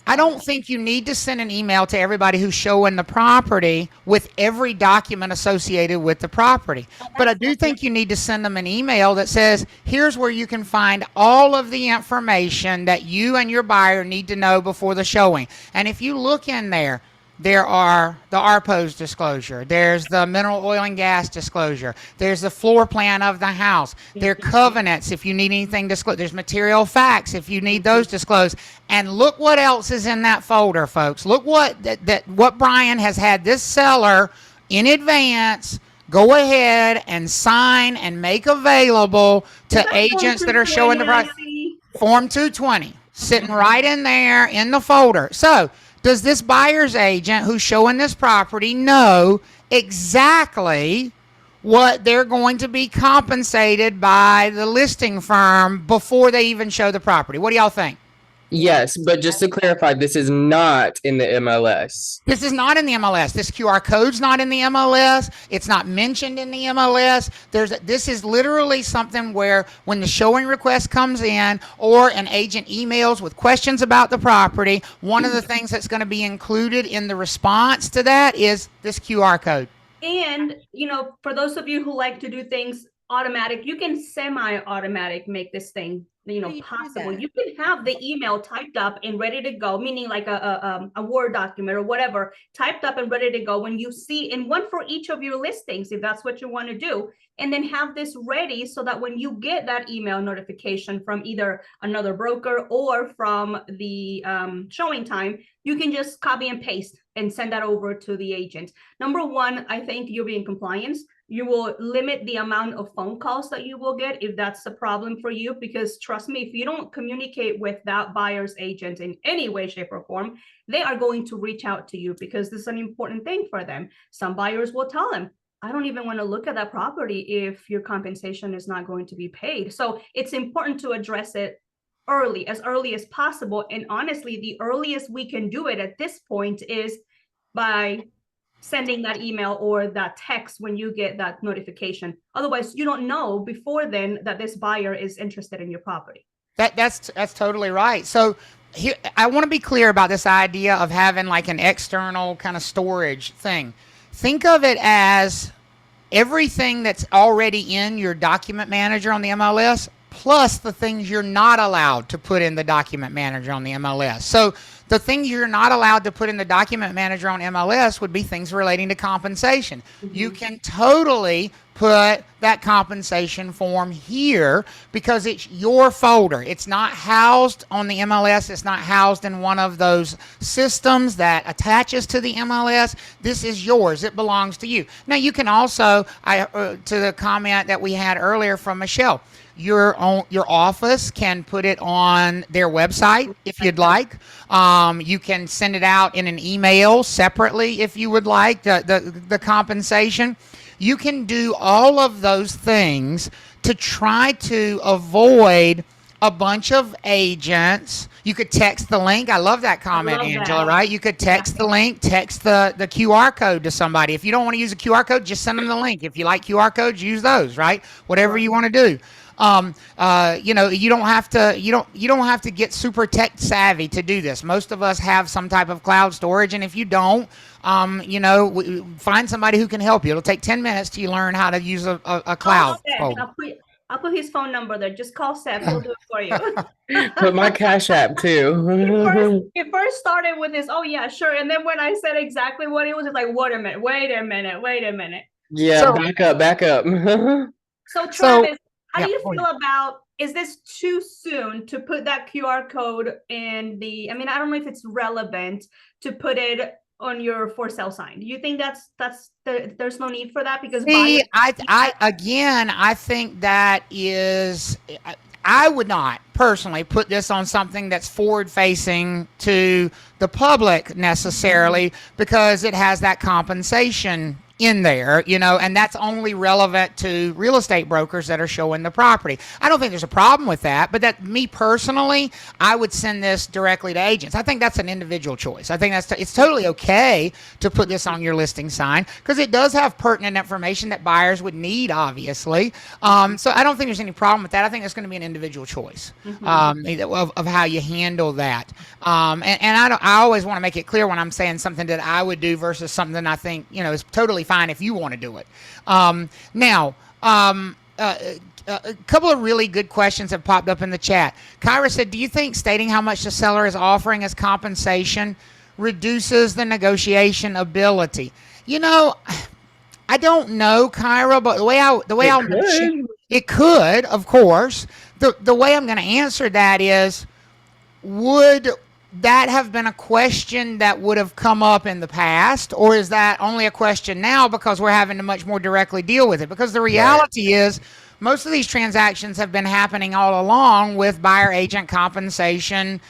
I don't think you need to send an email to everybody who's showing the property with every document associated with the property. But I do think you need to send them an email that says, here's where you can find all of the information that you and your buyer need to know before the showing. And if you look in there, there are the ARPO's disclosure. There's the mineral oil and gas disclosure. There's the floor plan of the house. There are covenants if you need anything disclosed. There's material facts if you need those disclosed. And look what else is in that folder, folks. Look what what Brian has had this seller in advance go ahead and sign and make available to agents that are showing the property. Form 220 sitting right in there in the folder. So does this buyer's agent who's showing this property know exactly what they're going to be compensated by the listing firm before they even show the property? What do y'all think? Yes, but just to clarify, this is not in the MLS. This is not in the MLS. This QR code's not in the MLS. It's not mentioned in the MLS. This is literally something where when the showing request comes in or an agent emails with questions about the property, one of the things that's going to be included in the response to that is this QR code. And, for those of you who like to do things automatic, you can semi-automatic make this thing possible. You can have the email typed up and ready to go, meaning like a Word document or whatever, typed up and ready to go when you see, and one for each of your listings, if that's what you want to do. And then have this ready so that when you get that email notification from either another broker or from the showing time, you can just copy and paste and send that over to the agent. Number one, I think you'll be in compliance. You will limit the amount of phone calls that you will get if that's a problem for you, because trust me, if you don't communicate with that buyer's agent in any way, shape, or form, they are going to reach out to you because this is an important thing for them. Some buyers will tell them, I don't even want to look at that property if your compensation is not going to be paid. So it's important to address it early as possible. And honestly, the earliest we can do it at this point is by sending that email or that text when you get that notification. Otherwise, you don't know before then that this buyer is interested in your property. That's totally right. So here, I want to be clear about this idea of having like an external kind of storage thing. Think of it as everything that's already in your document manager on the MLS, plus the things you're not allowed to put in the document manager on the MLS. So the things you're not allowed to put in the document manager on MLS would be things relating to compensation. Mm-hmm. You can totally put that compensation form here because it's your folder. It's not housed on the MLS. It's not housed in one of those systems that attaches to the MLS. This is yours. It belongs to you. Now, you can also, to the comment that we had earlier from Michelle, your office can put it on their website if you'd like. You can send it out in an email separately if you would like, the compensation. You can do all of those things to try to avoid a bunch of agents. You could text the link. I love that comment, Angela, right? You could text the link, text the QR code to somebody. If you don't want to use a QR code, just send them the link. If you like QR codes, use those, right? Whatever you want to do. You don't have to get super tech savvy to do this. Most of us have some type of cloud storage, and if you don't, find somebody who can help you. It'll take 10 minutes till you learn how to use a cloud. I'll put his phone number there. Just call Seth. He'll do it for you. Put my Cash App too. He first started with this, oh yeah, sure. And then when I said exactly what it was, it's like, wait a minute. Yeah, so, back up. So Travis, how do you feel about, is this too soon to put that QR code in I don't know if it's relevant to put it on your for sale sign. Do you think there's no need for that? Because I think that is, I would not personally put this on something that's forward facing to the public necessarily because it has that compensation in there, and that's only relevant to real estate brokers that are showing the property. I don't think there's a problem with that, but that me personally, I would send this directly to agents. I think that's an individual choice. I think it's totally okay to put this on your listing sign because it does have pertinent information that buyers would need, obviously. So I don't think there's any problem with that. I think it's going to be an individual choice of how you handle that. And I always want to make it clear when I'm saying something that I would do versus something I think, is totally fine if you want to do it. Now, a couple of really good questions have popped up in the chat. Kyra said, do you think stating how much the seller is offering as compensation reduces the negotiation ability? I don't know, Kyra, but it could, of course. The way I'm going to answer that is, would that have been a question that would have come up in the past, or is that only a question now because we're having to much more directly deal with it? Because the reality is most of these transactions have been happening all along with buyer agent compensation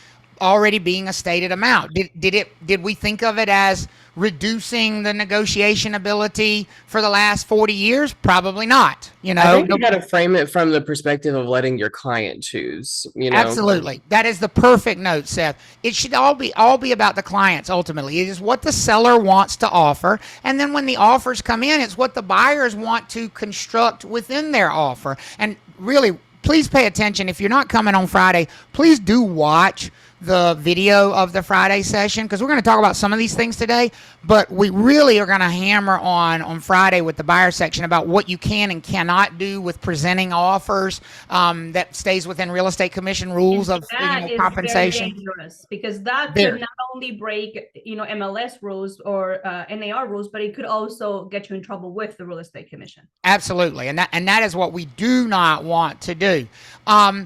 already being a stated amount. Did we think of it as reducing the negotiation ability for the last 40 years? Probably not. I think you got to frame it from the perspective of letting your client choose. Absolutely. That is the perfect note, Seth. It should all be about the clients. Ultimately, it is what the seller wants to offer, and then when the offers come in, it's what the buyers want to construct within their offer. And really, please pay attention. If you're not coming on Friday, please do watch the video of the Friday session because we're going to talk about some of these things today, but we really are going to hammer on Friday with the buyer section about what you can and cannot do with presenting offers that stays within real estate commission rules of compensation. Very dangerous because that could not only break MLS rules or NAR rules, but it could also get you in trouble with the real estate commission. Absolutely, and that is what we do not want to do. Holly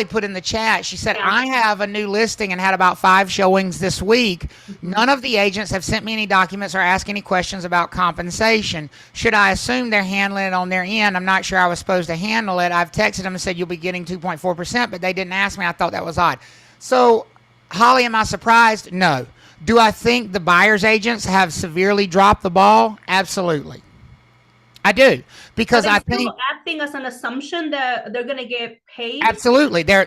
put in the chat, she said, I have a new listing and had about 5 showings this week. None of the agents have sent me any documents or asked any questions about compensation. Should I assume they're handling it on their end? I'm not sure I was supposed to handle it. I've texted them and said you'll be getting 2.4%, but they didn't ask me. I thought that was odd. So, Holly, am I surprised? No. Do I think the buyer's agents have severely dropped the ball? Absolutely. I do, because I think acting as an assumption that they're going to get paid. Absolutely, they're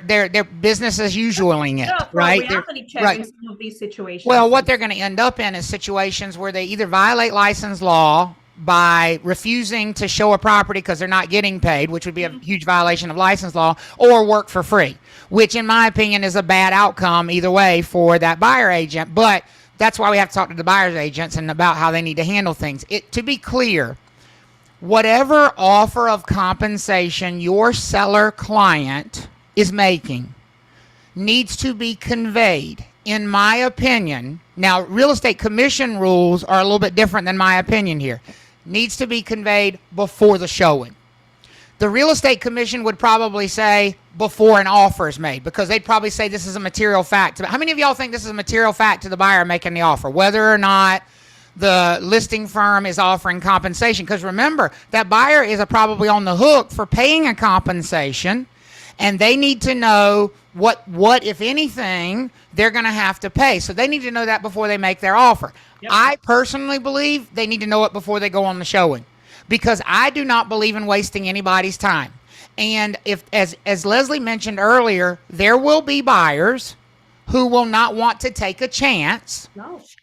business as usualing it, right? Reality check in some of these situations. Well, what they're going to end up in is situations where they either violate license law by refusing to show a property because they're not getting paid, which would be a huge violation of license law, or work for free, which in my opinion is a bad outcome either way for that buyer agent. But that's why we have to talk to the buyer's agents and about how they need to handle things. To be clear, whatever offer of compensation your seller client is making needs to be conveyed, in my opinion. Now, real estate commission rules are a little bit different than my opinion here. Needs to be conveyed before the showing. The real estate commission would probably say before an offer is made, because they'd probably say this is a material fact. How many of y'all think this is a material fact to the buyer making the offer, whether or not the listing firm is offering compensation? Because remember, that buyer is probably on the hook for paying a compensation, and they need to know what if anything, they're going to have to pay. So they need to know that before they make their offer. Yep. I personally believe they need to know it before they go on the showing, because I do not believe in wasting anybody's time. And if, as Leslie mentioned earlier, there will be buyers who will not want to take a chance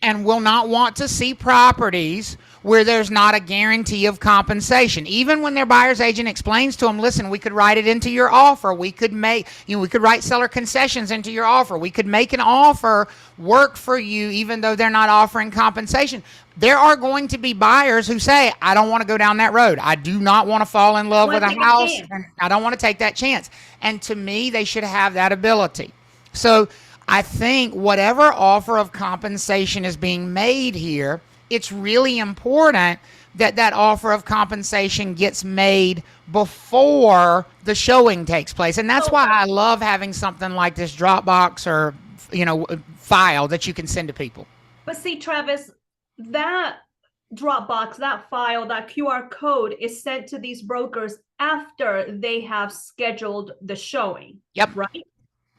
and will not want to see properties where there's not a guarantee of compensation. Even when their buyer's agent explains to them, listen, we could write it into your offer. We could we could write seller concessions into your offer. We could make an offer work for you even though they're not offering compensation. There are going to be buyers who say, I don't want to go down that road. I do not want to fall in love with a house. And I don't want to take that chance. And to me, they should have that ability. So I think whatever offer of compensation is being made here, it's really important that that offer of compensation gets made before the showing takes place. And that's why I love having something like this Dropbox or, file that you can send to people. But see, Travis, that Dropbox, that file, that QR code is sent to these brokers after they have scheduled the showing. Yep. Right?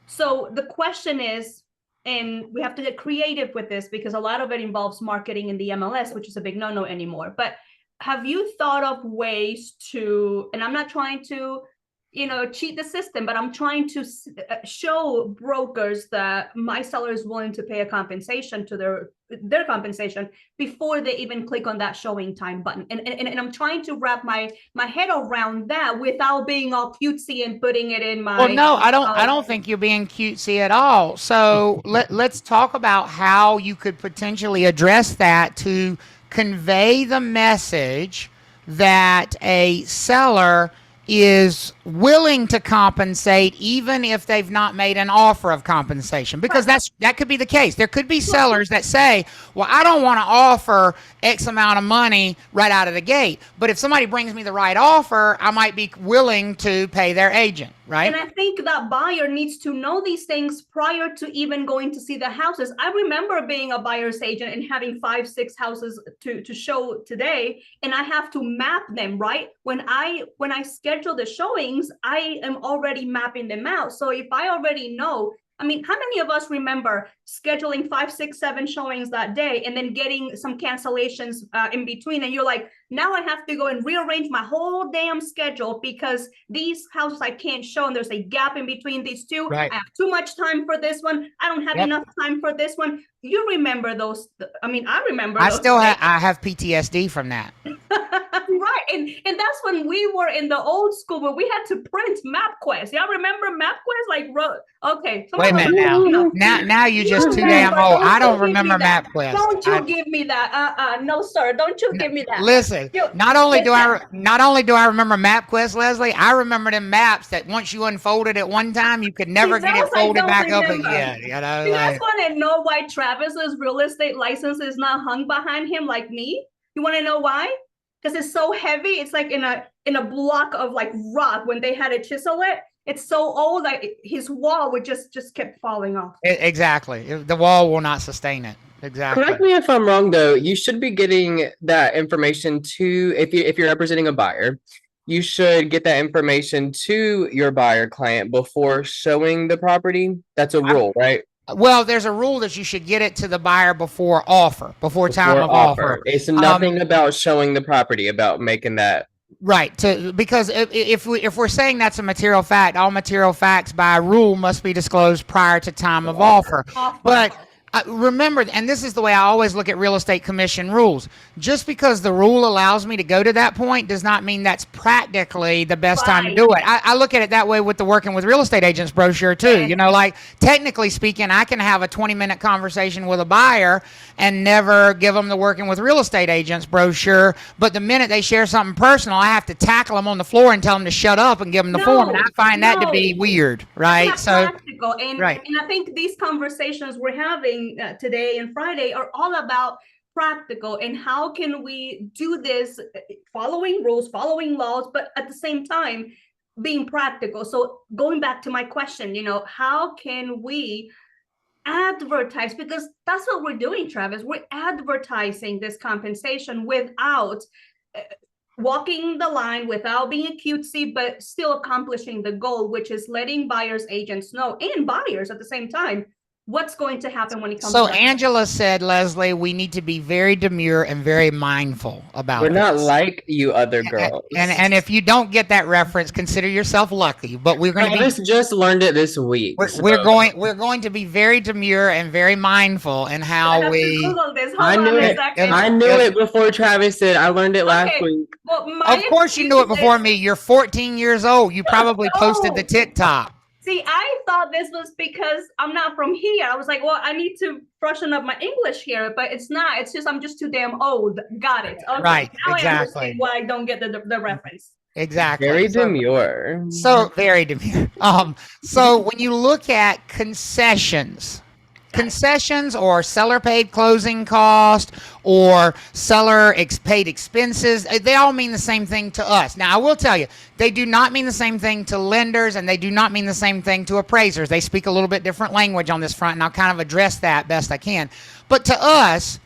So the question is and we have to get creative with this because a lot of it involves marketing in the MLS, which is a big no-no anymore. But have you thought of ways to, and I'm not trying to, cheat the system, but I'm trying to show brokers that my seller is willing to pay a compensation to their compensation before they even click on that showing time button. And I'm trying to wrap my head around that without being all cutesy and putting it in my. Well, no, I don't think you're being cutesy at all. So let's talk about how you could potentially address that to convey the message that a seller is willing to compensate even if they've not made an offer of compensation, because that could be the case. There could be sellers that say, well, I don't want to offer X amount of money right out of the gate, but if somebody brings me the right offer, I might be willing to pay their agent, right? And I think that buyer needs to know these things prior to even going to see the houses. I remember being a buyer's agent and having 5-6 houses to show today, and I have to map them, right? When I schedule the showings, I am already mapping them out. So if I already know, I mean, how many of us remember scheduling 5, 6, 7 showings that day and then getting some cancellations in between? And you're like, now I have to go and rearrange my whole damn schedule because these houses I can't show, and there's a gap in between these two. Right. I have too much time for this one. I don't have enough time for this one. You remember those? I mean, I remember. I still have PTSD from that. Right, and that's when we were in the old school where we had to print MapQuest. Y'all remember MapQuest? Like, okay. Wait a minute now. Now you're just too damn old. I don't remember MapQuest. Don't you give me that? No, sir. Don't you give me that? Listen, not only do I remember MapQuest, Leslie, I remember them maps that once you unfolded it one time, you could never get it folded back up again. You know, you guys want to know why Travis's real estate license is not hung behind him like me? You want to know why? Because it's so heavy. It's like in a block of like rock. When they had to chisel it, it's so old that his wall would just kept falling off. Exactly. The wall will not sustain it. Exactly. Correct me if I'm wrong, though. You should be getting that information to, if you're representing a buyer, you should get that information to your buyer client before showing the property. That's a rule, right? Well, there's a rule that you should get it to the buyer before time of offer. It's nothing about showing the property, about making that. Right. Because if we're saying that's a material fact, all material facts by rule must be disclosed prior to time of offer. But remember, and this is the way I always look at real estate commission rules. Just because the rule allows me to go to that point does not mean that's practically the best time to do it. I look at it that way with the Working with Real Estate Agents brochure too. You know, like technically speaking, I can have a 20-minute conversation with a buyer and never give them the Working with Real Estate Agents brochure. But the minute they share something personal, I have to tackle them on the floor and tell them to shut up and give them the form. And I find that to be weird, right? So practical. And I think these conversations we're having today and Friday are all about practical and how can we do this following rules, following laws, but at the same time being practical. So going back to my question, how can we advertise? Because that's what we're doing, Travis. We're advertising this compensation without walking the line, without being cutesy, but still accomplishing the goal, which is letting buyers agents know, and buyers at the same time, what's going to happen when it comes to Angela said, Leslie, we need to be very demure and very mindful about We're not like you other girls. And if you don't get that reference, consider yourself lucky. But we're going to just learned it this week. We're going to be very demure and very mindful in how we. I knew it before Travis said. I learned it last week. Well, of course you knew it before me. You're 14 years old. You probably posted the TikTok. See, I thought this was because I'm not from here. I was like, well, I need to freshen up my English here, but it's not. It's just I'm just too damn old. Got it. Okay. Right. Now exactly. I understand why I don't get the reference. Exactly. Very demure. So very demure. So when you look at concessions or seller paid closing cost or seller paid expenses, they all mean the same thing to us. Now, I will tell you, they do not mean the same thing to lenders, and they do not mean the same thing to appraisers. They speak a little bit different language on this front, and I'll kind of address that best I can. But to us,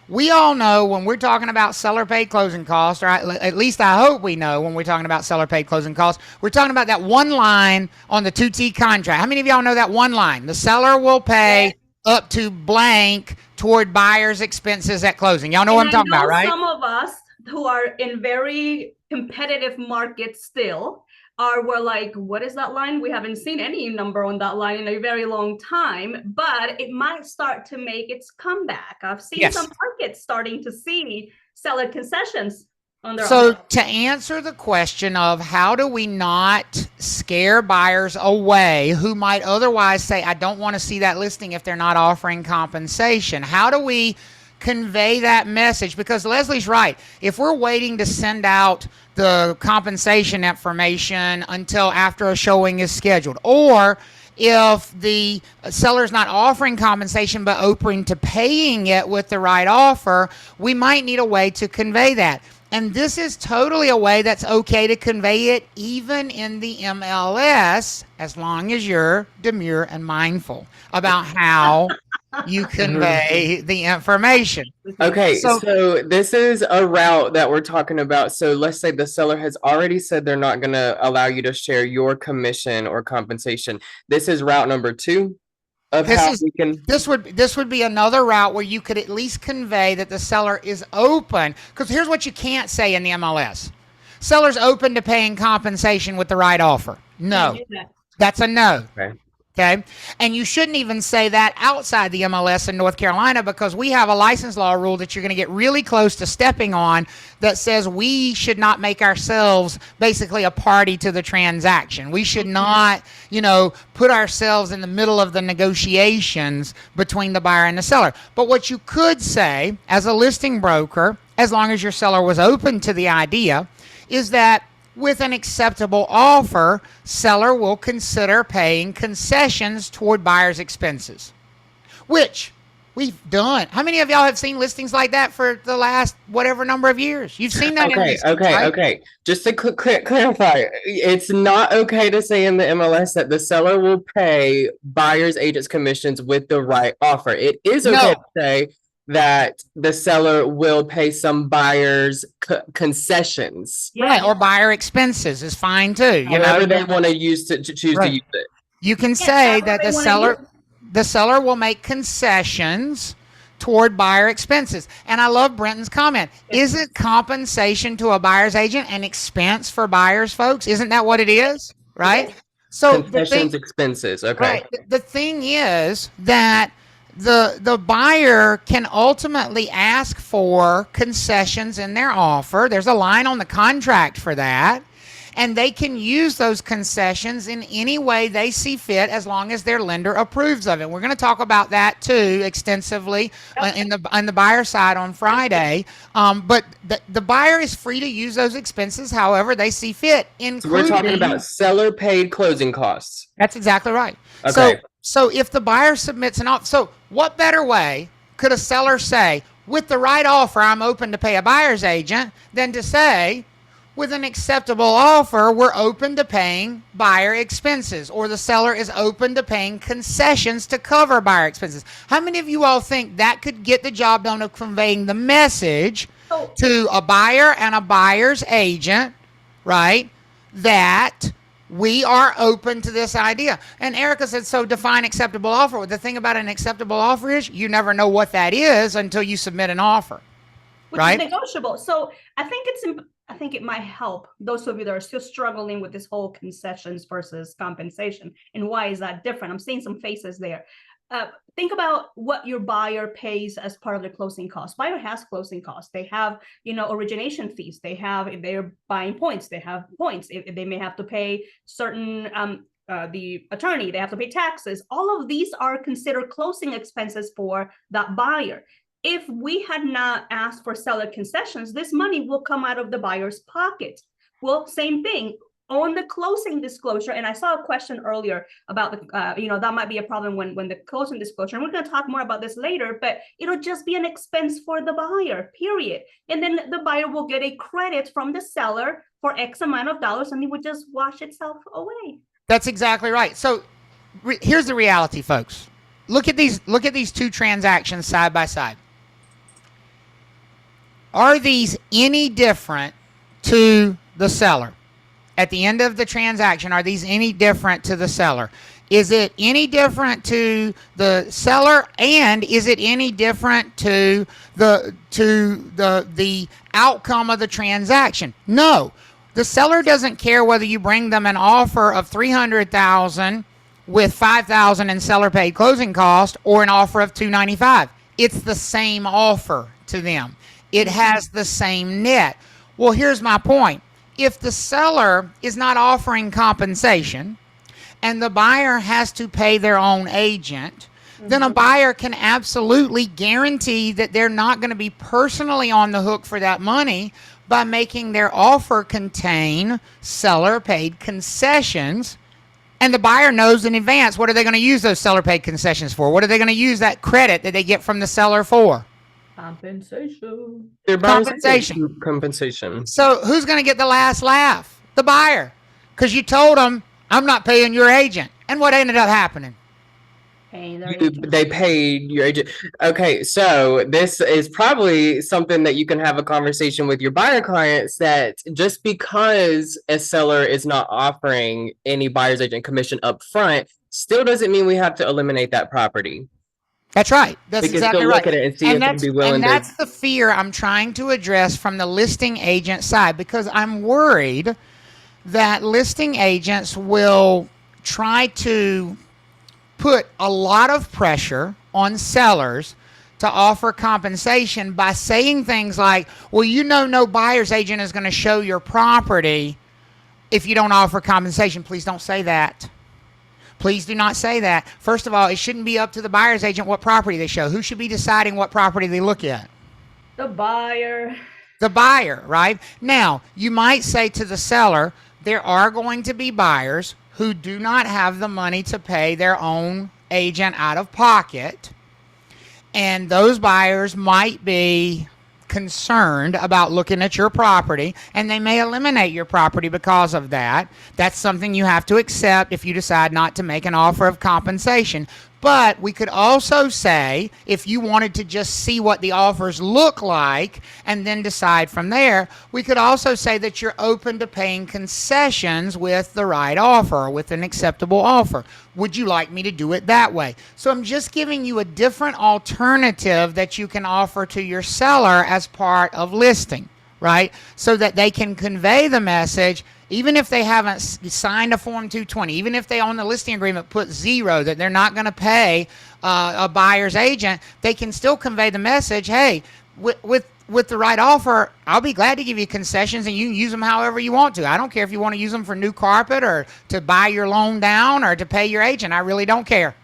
we all know when we're talking about seller paid closing costs, or at least I hope we know when we're talking about seller paid closing costs, we're talking about that one line on the 2T contract. How many of y'all know that one line? The seller will pay up to blank toward buyer's expenses at closing. Y'all know what I'm talking about, right? Some of us who are in very competitive markets still we're like, what is that line? We haven't seen any number on that line in a very long time, but it might start to make its comeback. I've seen some markets starting to see seller concessions on their own. To answer the question of how do we not scare buyers away who might otherwise say, I don't want to see that listing if they're not offering compensation, how do we convey that message? Because Leslie's right. If we're waiting to send out the compensation information until after a showing is scheduled, or if the seller's not offering compensation but open to paying it with the right offer, we might need a way to convey that. And this is totally a way that's okay to convey it even in the MLS, as long as you're demure and mindful about how you convey the information. Okay, so this is a route that we're talking about. So let's say the seller has already said they're not going to allow you to share your commission or compensation. This is route number 2 of how we can. This would be another route where you could at least convey that the seller is open. Because here's what you can't say in the MLS: seller's open to paying compensation with the right offer. No, that's a no. Okay. And you shouldn't even say that outside the MLS in North Carolina, because we have a license law rule that you're going to get really close to stepping on that says we should not make ourselves basically a party to the transaction. We should not, put ourselves in the middle of the negotiations between the buyer and the seller. But what you could say as a listing broker, as long as your seller was open to the idea, is that with an acceptable offer, seller will consider paying concessions toward buyer's expenses, which we've done. How many of y'all have seen listings like that for the last whatever number of years? You've seen that. Okay. Just to clarify, it's not okay to say in the MLS that the seller will pay buyer's agent's commissions with the right offer. It is okay to say that the seller will pay some buyer's concessions. Right, or buyer expenses is fine too. However they want to choose to use it. You can say that the seller will make concessions toward buyer expenses. And I love Brenton's comment. Isn't compensation to a buyer's agent an expense for buyers, folks? Isn't that what it is? Right? So concessions, expenses. Okay. Right. The thing is that the buyer can ultimately ask for concessions in their offer. There's a line on the contract for that. And they can use those concessions in any way they see fit, as long as their lender approves of it. We're going to talk about that too extensively on the buyer side on Friday. But the buyer is free to use those expenses however they see fit. So we're talking about seller paid closing costs. That's exactly right. Okay. So if the buyer submits an offer, so what better way could a seller say, with the right offer, I'm open to pay a buyer's agent, than to say, with an acceptable offer, we're open to paying buyer expenses, or the seller is open to paying concessions to cover buyer expenses. How many of you all think that could get the job done of conveying the message to a buyer and a buyer's agent, right, that we are open to this idea? And Erica said, so define acceptable offer. Well, the thing about an acceptable offer is you never know what that is until you submit an offer. Which is negotiable. So I think it might help those of you that are still struggling with this whole concessions versus compensation. And why is that different? I'm seeing some faces there. Think about what your buyer pays as part of the closing costs. Buyer has closing costs. They have, origination fees. They have, if they're buying points, they have points. If they may have to pay certain, the attorney, they have to pay taxes. All of these are considered closing expenses for that buyer. If we had not asked for seller concessions, this money will come out of the buyer's pocket. Well, same thing on the closing disclosure. And I saw a question earlier about that might be a problem when the closing disclosure. And we're going to talk more about this later, but it'll just be an expense for the buyer, period. And then the buyer will get a credit from the seller for X amount of dollars, and it would just wash itself away. That's exactly right. So here's the reality, folks. Look at these two transactions side by side. Are these any different to the seller? At the end of the transaction, are these any different to the seller? Is it any different to the seller, and is it any different to the outcome of the transaction? No. The seller doesn't care whether you bring them an offer of $300,000 with $5,000 in seller paid closing cost or an offer of $295. It's the same offer to them. It has the same net. Well, here's my point. If the seller is not offering compensation and the buyer has to pay their own agent, then a buyer can absolutely guarantee that they're not going to be personally on the hook for that money by making their offer contain seller paid concessions. And the buyer knows in advance, what are they going to use those seller paid concessions for? What are they going to use that credit that they get from the seller for? Compensation. Compensation. So who's going to get the last laugh? The buyer. Because you told them, I'm not paying your agent. And what ended up happening? They paid your agent. Okay, so this is probably something that you can have a conversation with your buyer clients, that just because a seller is not offering any buyer's agent commission up front still doesn't mean we have to eliminate that property. That's right. That's We can exactly still right. look at it and see if they'd be willing to. And that's the fear I'm trying to address from the listing agent side, because I'm worried that listing agents will try to put a lot of pressure on sellers to offer compensation by saying things like, well, no buyer's agent is going to show your property if you don't offer compensation. Please don't say that. Please do not say that. First of all, it shouldn't be up to the buyer's agent what property they show. Who should be deciding what property they look at? The buyer. The buyer, right? Now, you might say to the seller, there are going to be buyers who do not have the money to pay their own agent out of pocket. And those buyers might be concerned about looking at your property, and they may eliminate your property because of that. That's something you have to accept if you decide not to make an offer of compensation. But we could also say, if you wanted to just see what the offers look like and then decide from there, we could also say that you're open to paying concessions with the right offer, with an acceptable offer. Would you like me to do it that way? So I'm just giving you a different alternative that you can offer to your seller as part of listing, right? So that they can convey the message, even if they haven't signed a Form 220, even if they on the listing agreement put 0, that they're not going to pay a buyer's agent, they can still convey the message, hey, with the right offer, I'll be glad to give you concessions and you can use them however you want to. I don't care if you want to use them for new carpet or to buy your loan down or to pay your agent. I really don't care.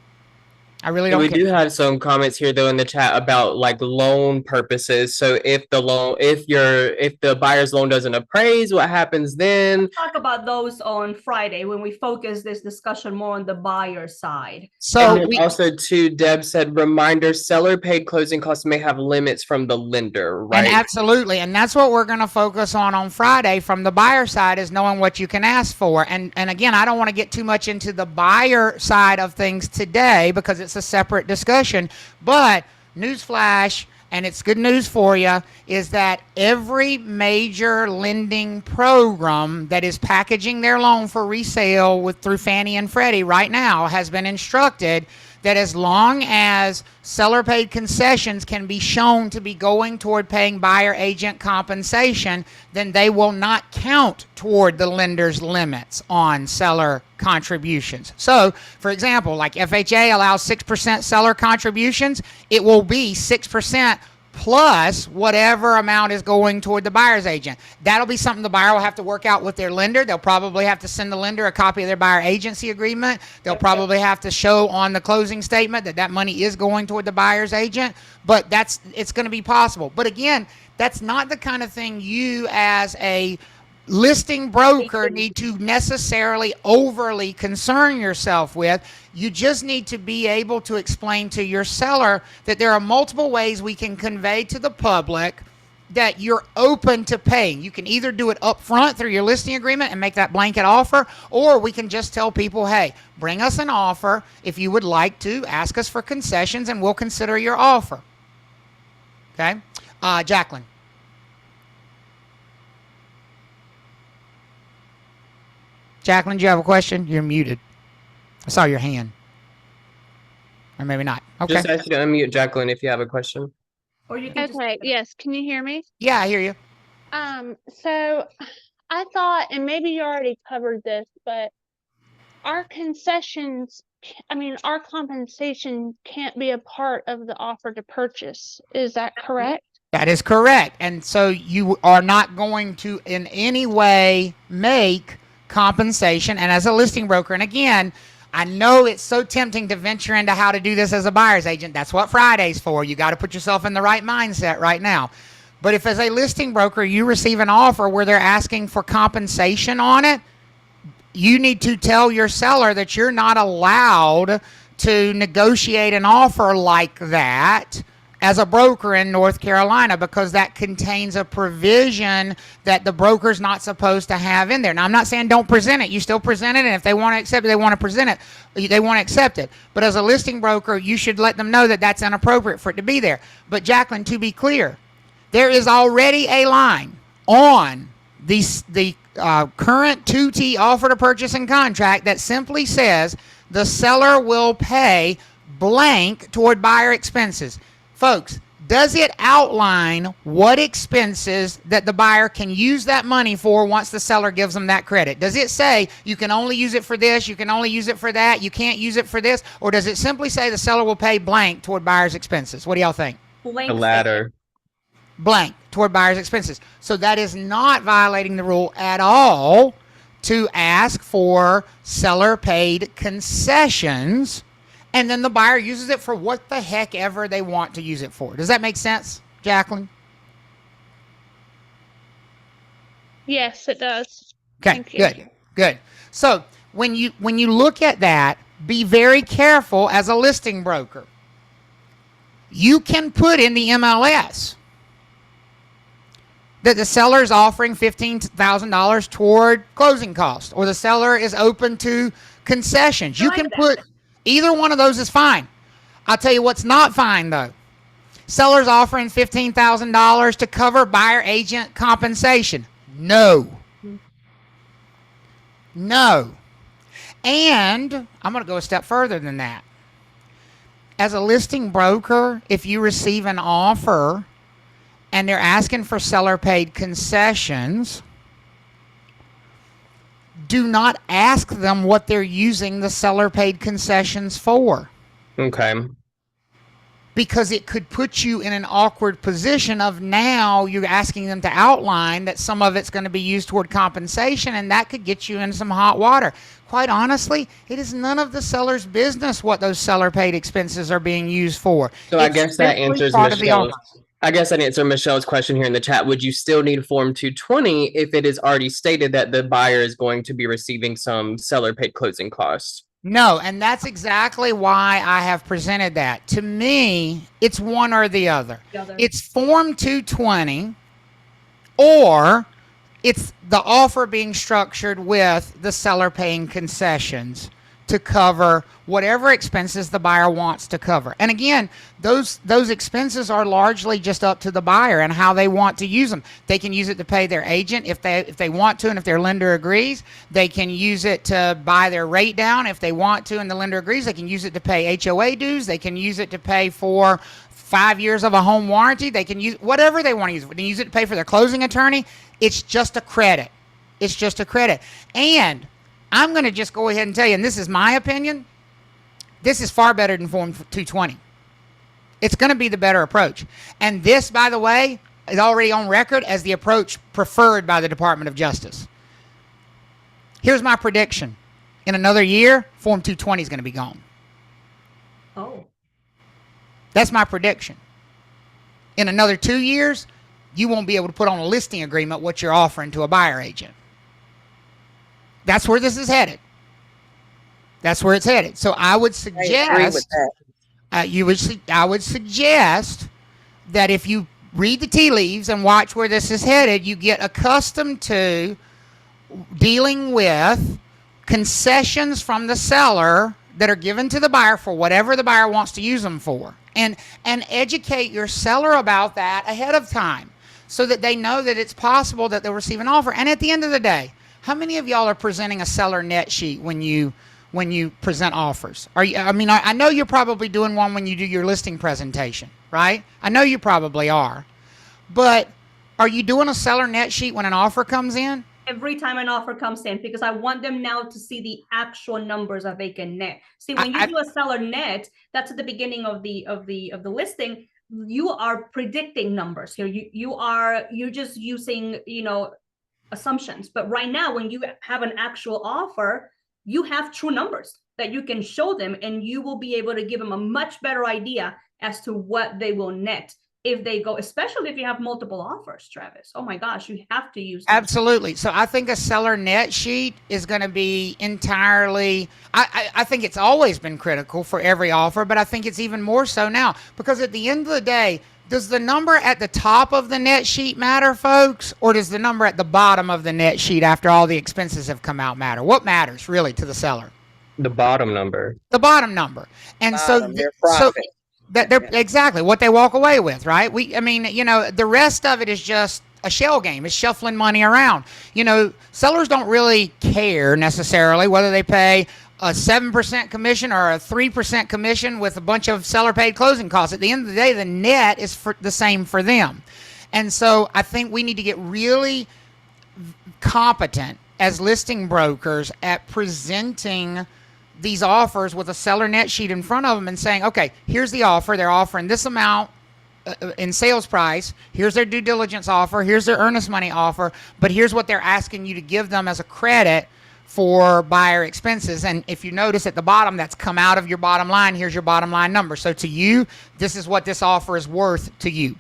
We do have some comments here though in the chat about like loan purposes. So if the buyer's loan doesn't appraise, what happens then? We'll talk about those on Friday when we focus this discussion more on the buyer side. So also too, Deb said, reminder, seller paid closing costs may have limits from the lender, right? And absolutely. And that's what we're going to focus on Friday from the buyer side, is knowing what you can ask for. And again, I don't want to get too much into the buyer side of things today because it's a separate discussion, but newsflash, and it's good news for you, is that every major lending program that is packaging their loan for resale through Fannie and Freddie right now has been instructed that as long as seller paid concessions can be shown to be going toward paying buyer agent compensation, then they will not count toward the lender's limits on seller contributions. So, for example, like FHA allows 6% seller contributions, it will be 6% plus whatever amount is going toward the buyer's agent. That'll be something the buyer will have to work out with their lender. They'll probably have to send the lender a copy of their buyer agency agreement. They'll probably have to show on the closing statement that money is going toward the buyer's agent, but it's going to be possible. But again, that's not the kind of thing you as a listing broker need to necessarily overly concern yourself with. You just need to be able to explain to your seller that there are multiple ways we can convey to the public that you're open to paying. You can either do it up front through your listing agreement and make that blanket offer, or we can just tell people, hey, bring us an offer. If you would like to, ask us for concessions and we'll consider your offer. Okay? Jacqueline. Jacqueline, do you have a question? You're muted. I saw your hand. Or maybe not. Okay. Just ask you to unmute Jacqueline if you have a question. Or you can Okay, yes. Can you hear me? Yeah, I hear you. So I thought, and maybe you already covered this, but our concessions, our compensation can't be a part of the offer to purchase. Is that correct? That is correct. And so you are not going to in any way make compensation. And as a listing broker, and again, I know it's so tempting to venture into how to do this as a buyer's agent. That's what Friday's for. You got to put yourself in the right mindset right now. But if as a listing broker, you receive an offer where they're asking for compensation on it, you need to tell your seller that you're not allowed to negotiate an offer like that as a broker in North Carolina, because that contains a provision that the broker's not supposed to have in there. Now, I'm not saying don't present it. You still present it, and if they want to accept it, they want to present it. They want to accept it. But as a listing broker, you should let them know that that's inappropriate for it to be there. But Jacqueline, to be clear, there is already a line on the current 2T offer to purchase and contract that simply says the seller will pay blank toward buyer expenses. Folks, does it outline what expenses that the buyer can use that money for once the seller gives them that credit? Does it say you can only use it for this, you can only use it for that, you can't use it for this? Or does it simply say the seller will pay blank toward buyer's expenses? What do y'all think? blank The latter. Blank toward buyer's expenses. So that is not violating the rule at all to ask for seller paid concessions, and then the buyer uses it for what the heck ever they want to use it for. Does that make sense, Jacqueline? Yes, it does. Okay, Thank you. good. So when you look at that, be very careful as a listing broker. You can put in the MLS that the seller is offering $15,000 toward closing costs, or the seller is open to concessions. You can put either one of those is fine. I'll tell you what's not fine though. Seller's offering $15,000 to cover buyer agent compensation. No. And I'm going to go a step further than that. As a listing broker, if you receive an offer and they're asking for seller paid concessions, do not ask them what they're using the seller paid concessions for. Okay. Because it could put you in an awkward position of now you're asking them to outline that some of it's going to be used toward compensation, and that could get you in some hot water. Quite honestly, it is none of the seller's business what those seller paid expenses are being used for. So I guess that answers Michelle's question here in the chat. Would you still need Form 220 if it is already stated that the buyer is going to be receiving some seller paid closing costs? No, and that's exactly why I have presented that. To me, it's one or the other. It's Form 220, or it's the offer being structured with the seller paying concessions to cover whatever expenses the buyer wants to cover. And again, those expenses are largely just up to the buyer and how they want to use them. They can use it to pay their agent if they want to, and if their lender agrees. They can use it to buy their rate down if they want to, and the lender agrees. They can use it to pay HOA dues. They can use it to pay for 5 years of a home warranty. They can use whatever they want to use. They can use it to pay for their closing attorney. It's just a credit. It's just a credit. And I'm going to just go ahead and tell you, and this is my opinion, this is far better than Form 220. It's going to be the better approach. And this, by the way, is already on record as the approach preferred by the Department of Justice. Here's my prediction. In another year, Form 220 is going to be gone. Oh. That's my prediction. In another 2 years, you won't be able to put on a listing agreement what you're offering to a buyer agent. That's where this is headed. That's where it's headed. So I would suggest I would suggest that if you read the tea leaves and watch where this is headed, you get accustomed to dealing with concessions from the seller that are given to the buyer for whatever the buyer wants to use them for. And educate your seller about that ahead of time so that they know that it's possible that they'll receive an offer. And at the end of the day, how many of y'all are presenting a seller net sheet when you when you present offers? Are you, I mean, I know you're probably doing one when you do your listing presentation, right? I know you probably are. But are you doing a seller net sheet when an offer comes in? Every time an offer comes in, because I want them now to see the actual numbers that they can net. See, when you do a seller net, that's at the beginning of the listing. You are predicting numbers here. You're just using, you know, assumptions. But right now, when you have an actual offer, you have true numbers that you can show them, and you will be able to give them a much better idea as to what they will net if they go, especially if you have multiple offers, Travis. Oh my gosh, you have to use them. Absolutely. So I think a seller net sheet is going to be entirely, I think it's always been critical for every offer, but I think it's even more so now, because at the end of the day, does the number at the top of the net sheet matter, folks? Or does the number at the bottom of the net sheet after all the expenses have come out matter? What matters really to the seller? The bottom number. The bottom number. And Their profit. That they're exactly what they walk away with, right? I mean, you know, the rest of it is just a shell game. It's shuffling money around. You know, sellers don't really care necessarily whether they pay a 7% commission or a 3% commission with a bunch of seller paid closing costs. At the end of the day, the net is the same for them. And so I think we need to get really competent as listing brokers at presenting these offers with a seller net sheet in front of them and saying, okay, here's the offer. They're offering this amount in sales price. Here's their due diligence offer. Here's their earnest money offer. But here's what they're asking you to give them as a credit for buyer expenses. And if you notice at the bottom, that's come out of your bottom line. Here's your bottom line number. So to you, this is what this offer is worth to you.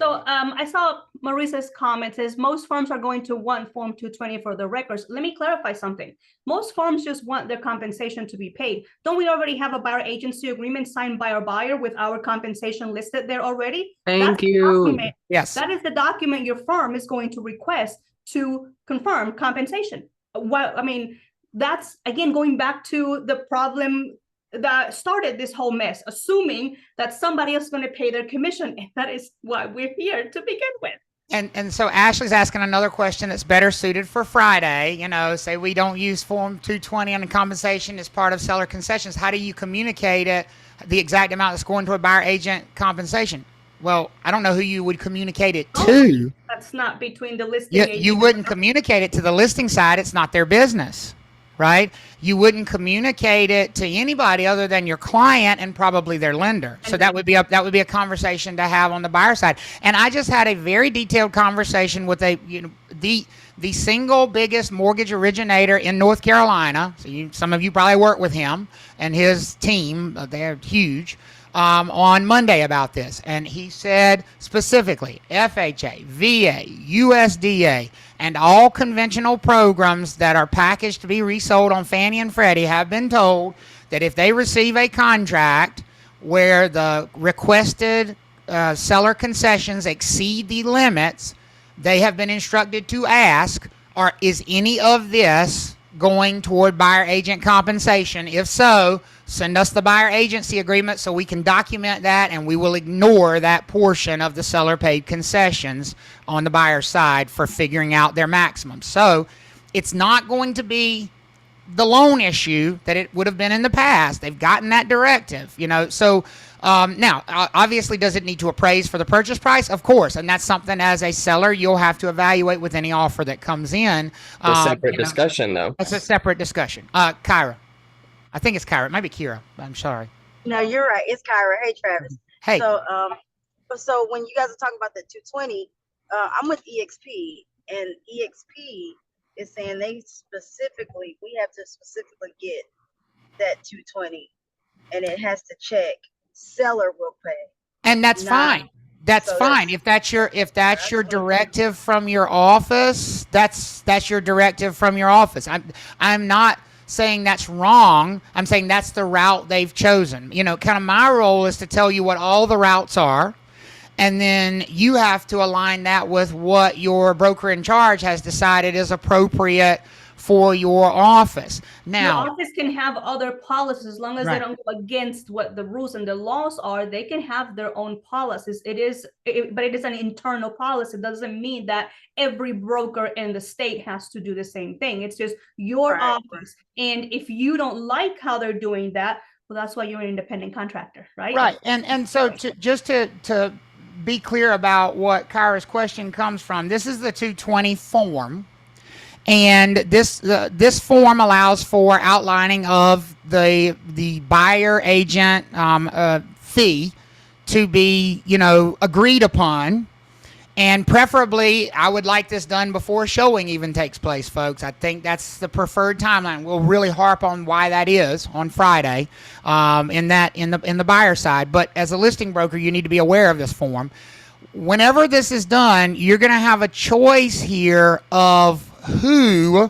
So I saw Marissa's comment says most firms are going to want Form 220 for the records. Let me clarify something. Most firms just want their compensation to be paid. Don't we already have a buyer agency agreement signed by our buyer with our compensation listed there already? Thank you. Yes. That is the document your firm is going to request to confirm compensation. Well, I mean, that's again going back to the problem that started this whole mess, assuming that somebody else is going to pay their commission. And that is why we're here to begin with. And so Ashley's asking another question that's better suited for Friday. You know, say we don't use Form 220 on the compensation as part of seller concessions. How do you communicate it, the exact amount that's going toward buyer agent compensation? Well, I don't know who you would communicate it to. That's not between the listing agent. You wouldn't communicate it to the listing side. It's not their business. Right? You wouldn't communicate it to anybody other than your client and probably their lender. So that would be a conversation to have on the buyer side. And I just had a very detailed conversation with the single biggest mortgage originator in North Carolina. So some of you probably work with him and his team. They're huge. On Monday about this, and he said specifically FHA, VA, USDA, and all conventional programs that are packaged to be resold on Fannie and Freddie have been told that if they receive a contract where the requested seller concessions exceed the limits, they have been instructed to ask, is any of this going toward buyer agent compensation? If so, send us the buyer agency agreement so we can document that, and we will ignore that portion of the seller paid concessions on the buyer side for figuring out their maximum. So it's not going to be the loan issue that it would have been in the past. They've gotten that directive, you know. So now, obviously, does it need to appraise for the purchase price? Of course, and that's something as a seller you'll have to evaluate with any offer that comes in. A separate discussion, though. It's a separate discussion. Kyra. I think it's Kyra. It might be Kira. I'm sorry. No, you're right. It's Kyra. Hey, Travis. Hey. So when you guys are talking about the 220, I'm with EXP, and EXP is saying we have to specifically get that 220, and it has to check seller will pay. And that's fine. That's fine. If that's your directive from your office, that's your directive from your office. I'm not saying that's wrong. I'm saying that's the route they've chosen. You know, kind of my role is to tell you what all the routes are, and then you have to align that with what your broker in charge has decided is appropriate for your office. Your Now, office can have other policies as long as they Right. don't go against what the rules and the laws are. They can have their own policies. But it is an internal policy. It doesn't mean that every broker in the state has to do the same thing. It's just your Right. office. And if you don't like how they're doing that, well, that's why you're an independent contractor, right? right. And so just to be clear about what Kyra's question comes from, this is the 220 form. And this form allows for outlining of the buyer agent fee to be, agreed upon. And preferably, I would like this done before showing even takes place, folks. I think that's the preferred timeline. We'll really harp on why that is on Friday, in the buyer side. But as a listing broker, you need to be aware of this form. Whenever this is done, you're going to have a choice here of who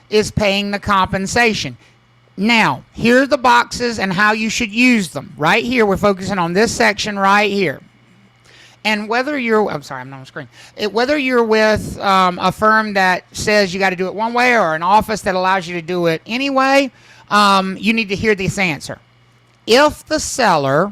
is paying the compensation. Now, here are the boxes and how you should use them. Right here, we're focusing on this section right here. And whether you're, I'm sorry, I'm not on screen. Whether you're with a firm that says you got to do it one way or an office that allows you to do it anyway, you need to hear this answer. If the seller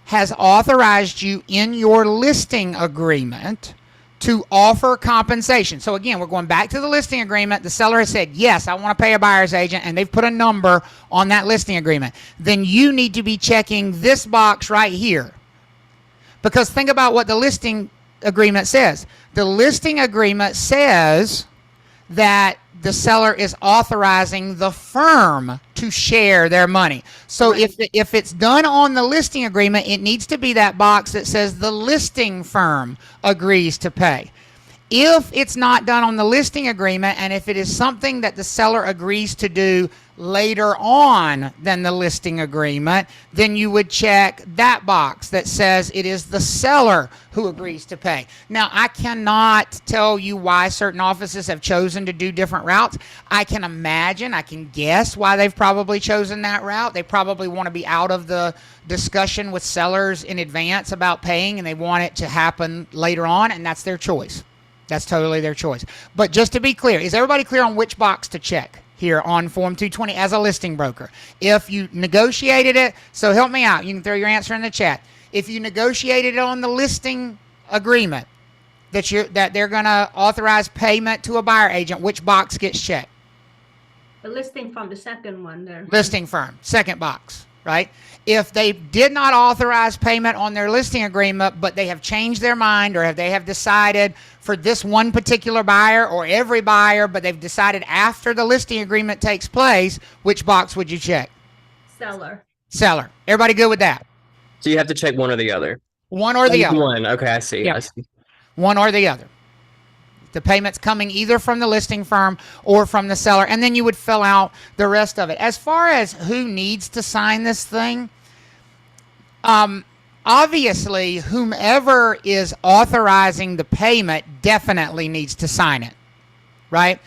has authorized you in your listing agreement to offer compensation. So again, we're going back to the listing agreement. The seller has said, yes, I want to pay a buyer's agent, and they've put a number on that listing agreement. Then you need to be checking this box right here. Because think about what the listing agreement says. The listing agreement says that the seller is authorizing the firm to share their money. So Right. if it's done on the listing agreement, it needs to be that box that says the listing firm agrees to pay. If it's not done on the listing agreement, and if it is something that the seller agrees to do later on than the listing agreement, then you would check that box that says it is the seller who agrees to pay. Now, I cannot tell you why certain offices have chosen to do different routes. I can imagine, I can guess why they've probably chosen that route. They probably want to be out of the discussion with sellers in advance about paying, and they want it to happen later on, and that's their choice. That's totally their choice. But just to be clear, is everybody clear on which box to check here on Form 220 as a listing broker? If you negotiated it, so help me out. You can throw your answer in the chat. If you negotiated it on the listing agreement that they're going to authorize payment to a buyer agent, which box gets checked? The listing from the second one there. Listing firm, second box, right? If they did not authorize payment on their listing agreement, but they have changed their mind, or if they have decided for this one particular buyer or every buyer, but they've decided after the listing agreement takes place, which box would you check? Seller. Seller. Everybody good with that? So you have to check one or the other. One or the other. One. Okay, I see. Yeah. I see. One or the other. The payment's coming either from the listing firm or from the seller, and then you would fill out the rest of it. As far as who needs to sign this thing, obviously, whomever is authorizing the payment definitely needs to sign it, right?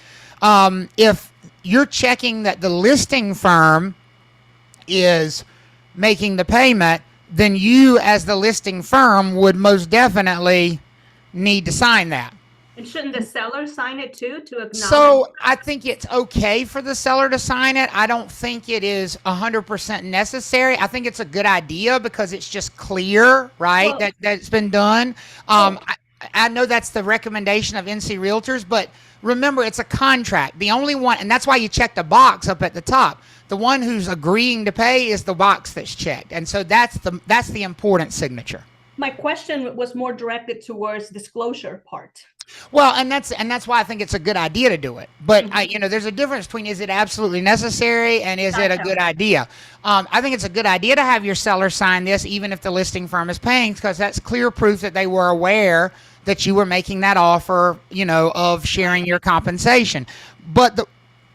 If you're checking that the listing firm is making the payment, then you as the listing firm would most definitely need to sign that. And shouldn't the seller sign it too to acknowledge? So I think it's okay for the seller to sign it. I don't think it is 100% necessary. I think it's a good idea because it's just clear, right, Well, that it's been done. I know that's the recommendation of NC Realtors, but remember, it's a contract. The only one, and that's why you check the box up at the top. The one who's agreeing to pay is the box that's checked, and so that's the important signature. my question was more directed towards disclosure part. Well, and that's why I think it's a good idea to do it. But there's a difference between is it absolutely necessary and is it a good idea? I think it's a good idea to have your seller sign this, even if the listing firm is paying, because that's clear proof that they were aware that you were making that offer, of sharing your compensation. But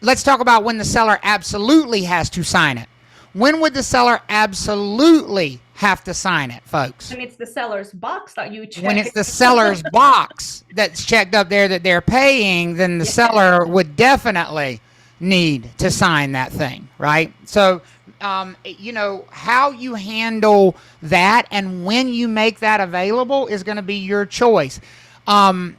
let's talk about when the seller absolutely has to sign it. When would the seller absolutely have to sign it, folks? And it's the seller's box that you check. When it's the seller's box that's checked up there that they're paying, then the seller would definitely need to sign that thing, right? So, how you handle that and when you make that available is going to be your choice. A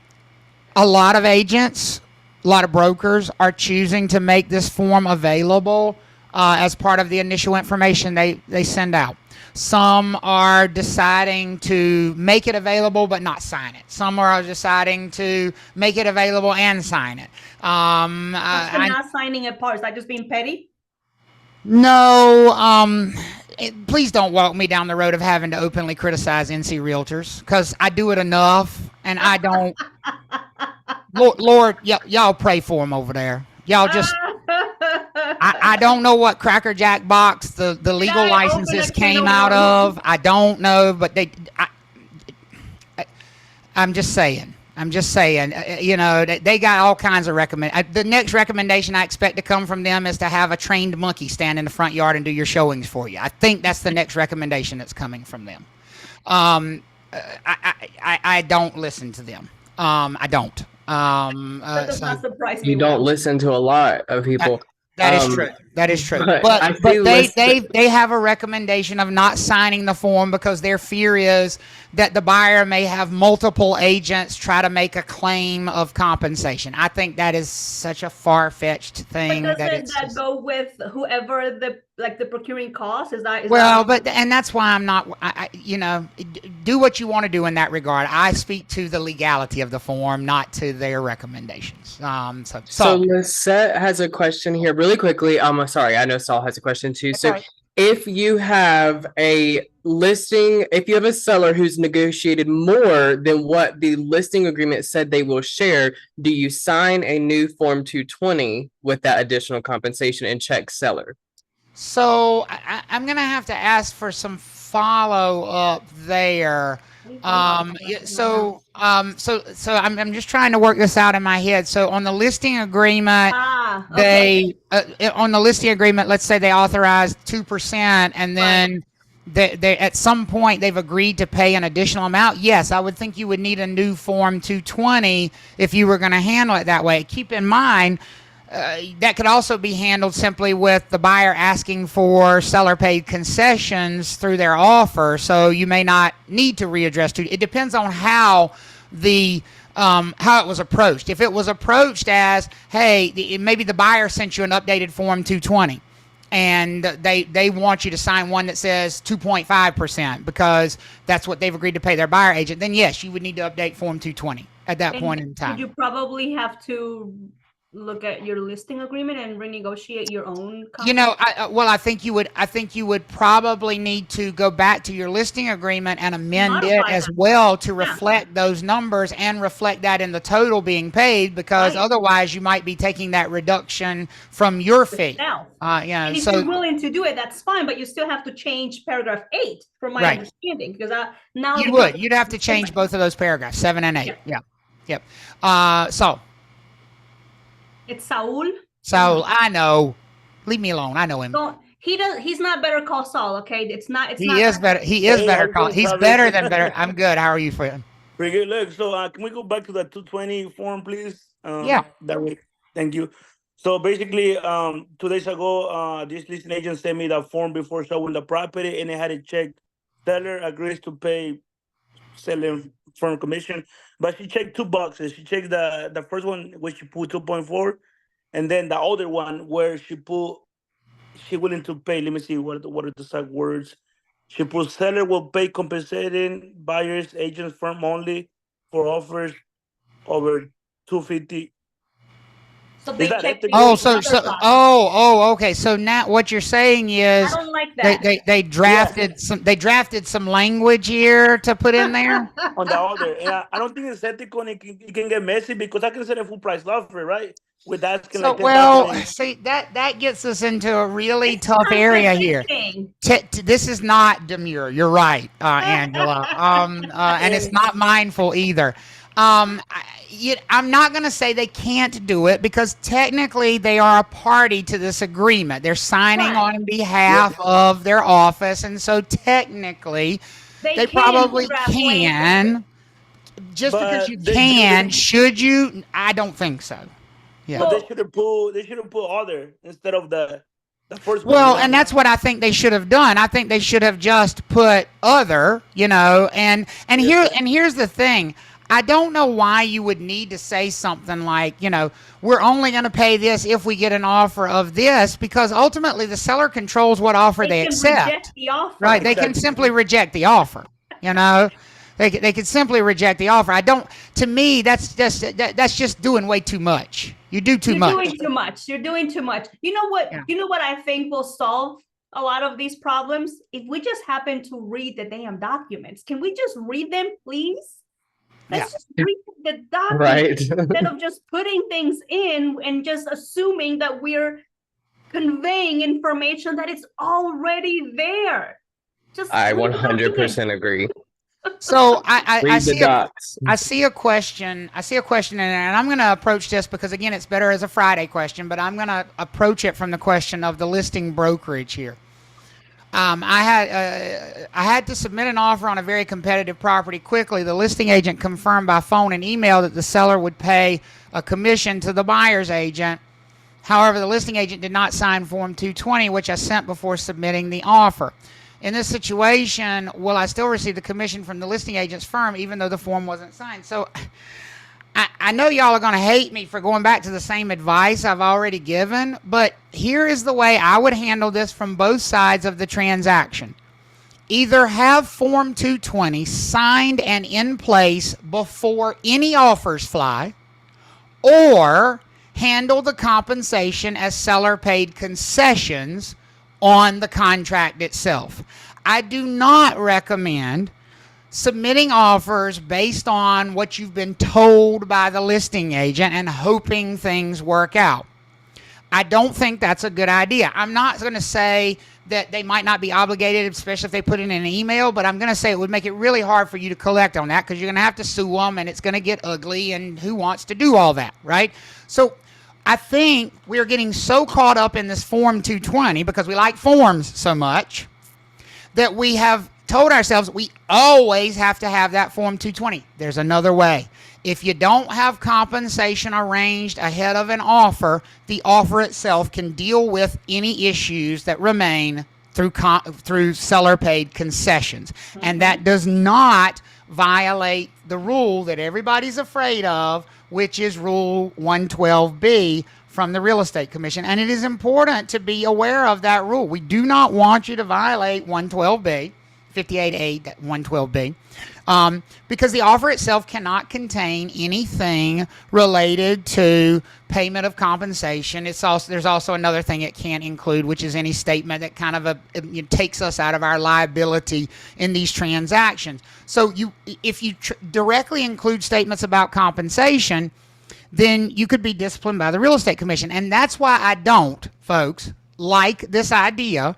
lot of agents A lot of brokers are choosing to make this form available as part of the initial information they send out. Some are deciding to make it available but not sign it. Some are deciding to make it available and sign it. Not signing it part, is that just being petty? No, please don't walk me down the road of having to openly criticize NC realtors, because I do it enough, and I don't. Lord, y'all pray for them over there. Y'all just. I don't know what Cracker Jack box the legal licenses came out of. I don't know, but I'm just saying. You know, they got all kinds of the next recommendation I expect to come from them is to have a trained monkey stand in the front yard and do your showings for you. I think that's the next recommendation that's coming from them. I don't listen to them. I don't. That does not surprise me. You don't listen to a lot of people. That is true. That is true. But they have a recommendation of not signing the form because their fear is that the buyer may have multiple agents try to make a claim of compensation. I think that is such a far-fetched thing. But doesn't that go with whoever the procuring cost? And that's why I'm not. You know, do what you want to do in that regard. I speak to the legality of the form, not to their recommendations. So Lisette has a question here, really quickly. Sorry, I know Saul has a question too. So, if you have a listing, if you have a seller who's negotiated more than what the listing agreement said they will share, do you sign a new Form 220 with that additional compensation and check seller? So I'm gonna have to ask for some follow up there. I'm just trying to work this out in my head. So on the listing agreement, let's say they authorized 2%, and then they at some point they've agreed to pay an additional amount. Yes, I would think you would need a new Form 220 if you were going to handle it that way. Keep in mind. That could also be handled simply with the buyer asking for seller-paid concessions through their offer, so you may not need to readdress it. It depends on how how it was approached. If it was approached as, hey, maybe the buyer sent you an updated Form 220, and they want you to sign one that says 2.5% because that's what they've agreed to pay their buyer agent, then yes, you would need to update Form 220 at that point in time. You probably have to look at your listing agreement and renegotiate your own contract? You know, I think you would probably need to go back to your listing agreement and amend it as well to reflect those numbers and reflect that in the total being paid, because otherwise you might be taking that reduction from your fee. And if you're willing to do it, that's fine, but you still have to change paragraph 8 from my understanding, because you'd have to change both of those paragraphs, 7 and 8. Yep. So it's Saul. Saul, I know. Leave me alone. I know him. So he's not Better Call Saul, okay? He is better. He's better than better. I'm good. How are you, friend? Pretty good. Look, so can we go back to the 220 form, please? That way. Thank you. So basically, 2 days ago, this listing agent sent me the form before showing the property, and it had it checked. Seller agrees to pay selling firm commission, but she checked 2 boxes. She checked the first one where she put 2.4, and then the other one where she willing to pay. Let me see what are the exact words. She put seller will pay compensating buyers agents firm only for offers over 250. So they checked okay. So now what you're saying is I don't like that. They drafted some language here to put in there. On the order. Yeah, I don't think it's ethical, and it can get messy because I can set a full price offer, right? With that. See, that gets us into a really tough area here. This is not demure. You're right, Angela. And it's not mindful either. I'm not going to say they can't do it, because technically they are a party to this agreement. They're signing on behalf of their office, and so technically they probably can. Just because you can, should you? I don't think so. Yeah. But they should have put other instead of the first one. Well, and that's what I think they should have done. I think they should have just put other, and here's the thing. I don't know why you would need to say something like, we're only going to pay this if we get an offer of this, because ultimately the seller controls what offer they accept. Reject the offer. Right. They can simply reject the offer. They could simply reject the offer. To me, that's just doing way too much. You do too much. You're doing too much. You're doing too much. You know what? Yeah. You know what I think will solve a lot of these problems? If we just happen to read the damn documents. Can we just read them, please? Let's just read the documents Right. instead of just putting things in and just assuming that we're conveying information that is already there. I 100% agree. So I Read the see docs. I see a question in there, and I'm going to approach this because, again, it's better as a Friday question, but I'm going to approach it from the question of the listing brokerage here. I had to submit an offer on a very competitive property quickly. The listing agent confirmed by phone and email that the seller would pay a commission to the buyer's agent. However, the listing agent did not sign Form 220, which I sent before submitting the offer. In this situation, will I still receive the commission from the listing agent's firm even though the form wasn't signed? So I know y'all are going to hate me for going back to the same advice I've already given, but here is the way I would handle this from both sides of the transaction. Either have Form 220 signed and in place before any offers fly, or handle the compensation as seller paid concessions on the contract itself. I do not recommend submitting offers based on what you've been told by the listing agent and hoping things work out. I don't think that's a good idea. I'm not going to say that they might not be obligated, especially if they put it in an email, but I'm going to say it would make it really hard for you to collect on that because you're going to have to sue them and it's going to get ugly, and who wants to do all that, right? So I think we're getting so caught up in this Form 220 because we like forms so much that we have told ourselves we always have to have that Form 220. There's another way. If you don't have compensation arranged ahead of an offer, the offer itself can deal with any issues that remain through seller-paid concessions. Mm-hmm. And that does not violate the rule that everybody's afraid of, which is Rule 112B from the Real Estate Commission. And it is important to be aware of that rule. We do not want you to violate 112B, 58A 112B, because the offer itself cannot contain anything related to payment of compensation. There's also another thing it can't include, which is any statement that kind of takes us out of our liability in these transactions. So if you directly include statements about compensation, then you could be disciplined by the Real Estate Commission. And that's why I don't, folks, like this idea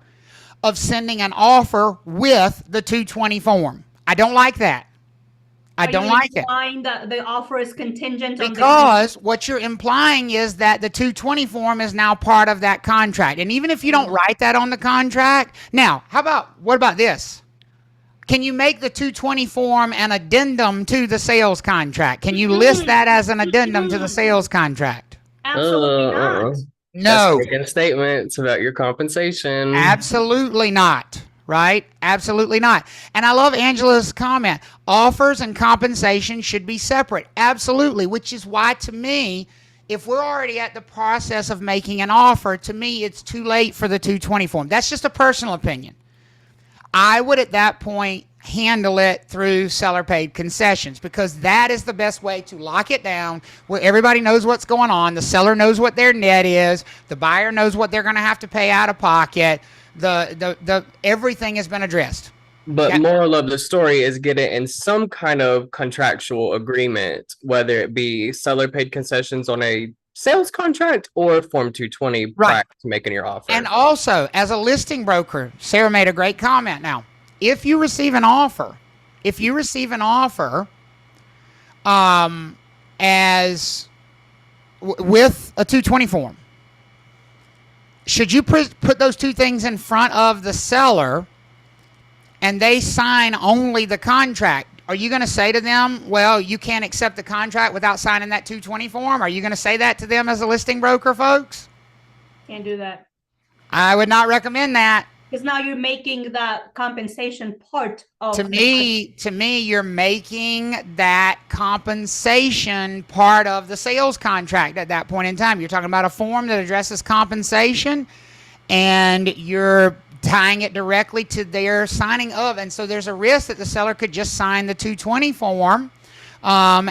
of sending an offer with the 220 form. I don't like that. I don't like it. That the offer is contingent because what you're implying is that the 220 form is now part of that contract. And even if you don't write that on the contract, now, what about this? Can you make the 220 form an addendum to the sales contract? Can you list that as an addendum to the sales contract? Absolutely not. No. That's making statements about your compensation. Absolutely not. Right? Absolutely not. And I love Angela's comment. Offers and compensation should be separate. Absolutely. Which is why, to me, if we're already at the process of making an offer, to me, it's too late for the 220 form. That's just a personal opinion. I would, at that point, handle it through seller-paid concessions, because that is the best way to lock it down where everybody knows what's going on. The seller knows what their net is. The buyer knows what they're going to have to pay out of pocket. The everything has been addressed. But moral of the story is get it in some kind of contractual agreement, whether it be seller-paid concessions on a sales contract or Form 220 prior to making your offer. And also, as a listing broker, Sarah made a great comment. Now, if you receive an offer, with a 220 form, should you put those two things in front of the seller and they sign only the contract? Are you going to say to them, well, you can't accept the contract without signing that 220 form? Are you going to say that to them as a listing broker, folks? Can't do that. I would not recommend that. Because now you're making that compensation part of to me, you're making that compensation part of the sales contract at that point in time. You're talking about a form that addresses compensation, and you're tying it directly to their signing of. And so there's a risk that the seller could just sign the 220 form, or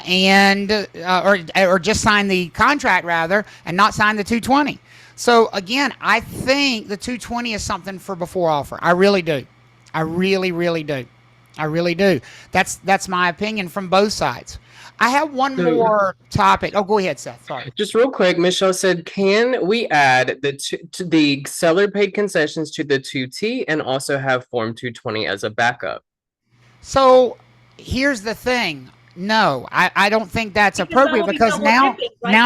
just sign the contract rather, and not sign the 220. So again, I think the 220 is something for before offer. I really do. I really, really do. I really do. That's my opinion from both sides. I have one more topic. Oh, go ahead, Seth. Sorry. Just real quick, Michelle said, can we add the seller paid concessions to the 2T and also have Form 220 as a backup? So here's the thing. No, I don't think that's appropriate, because now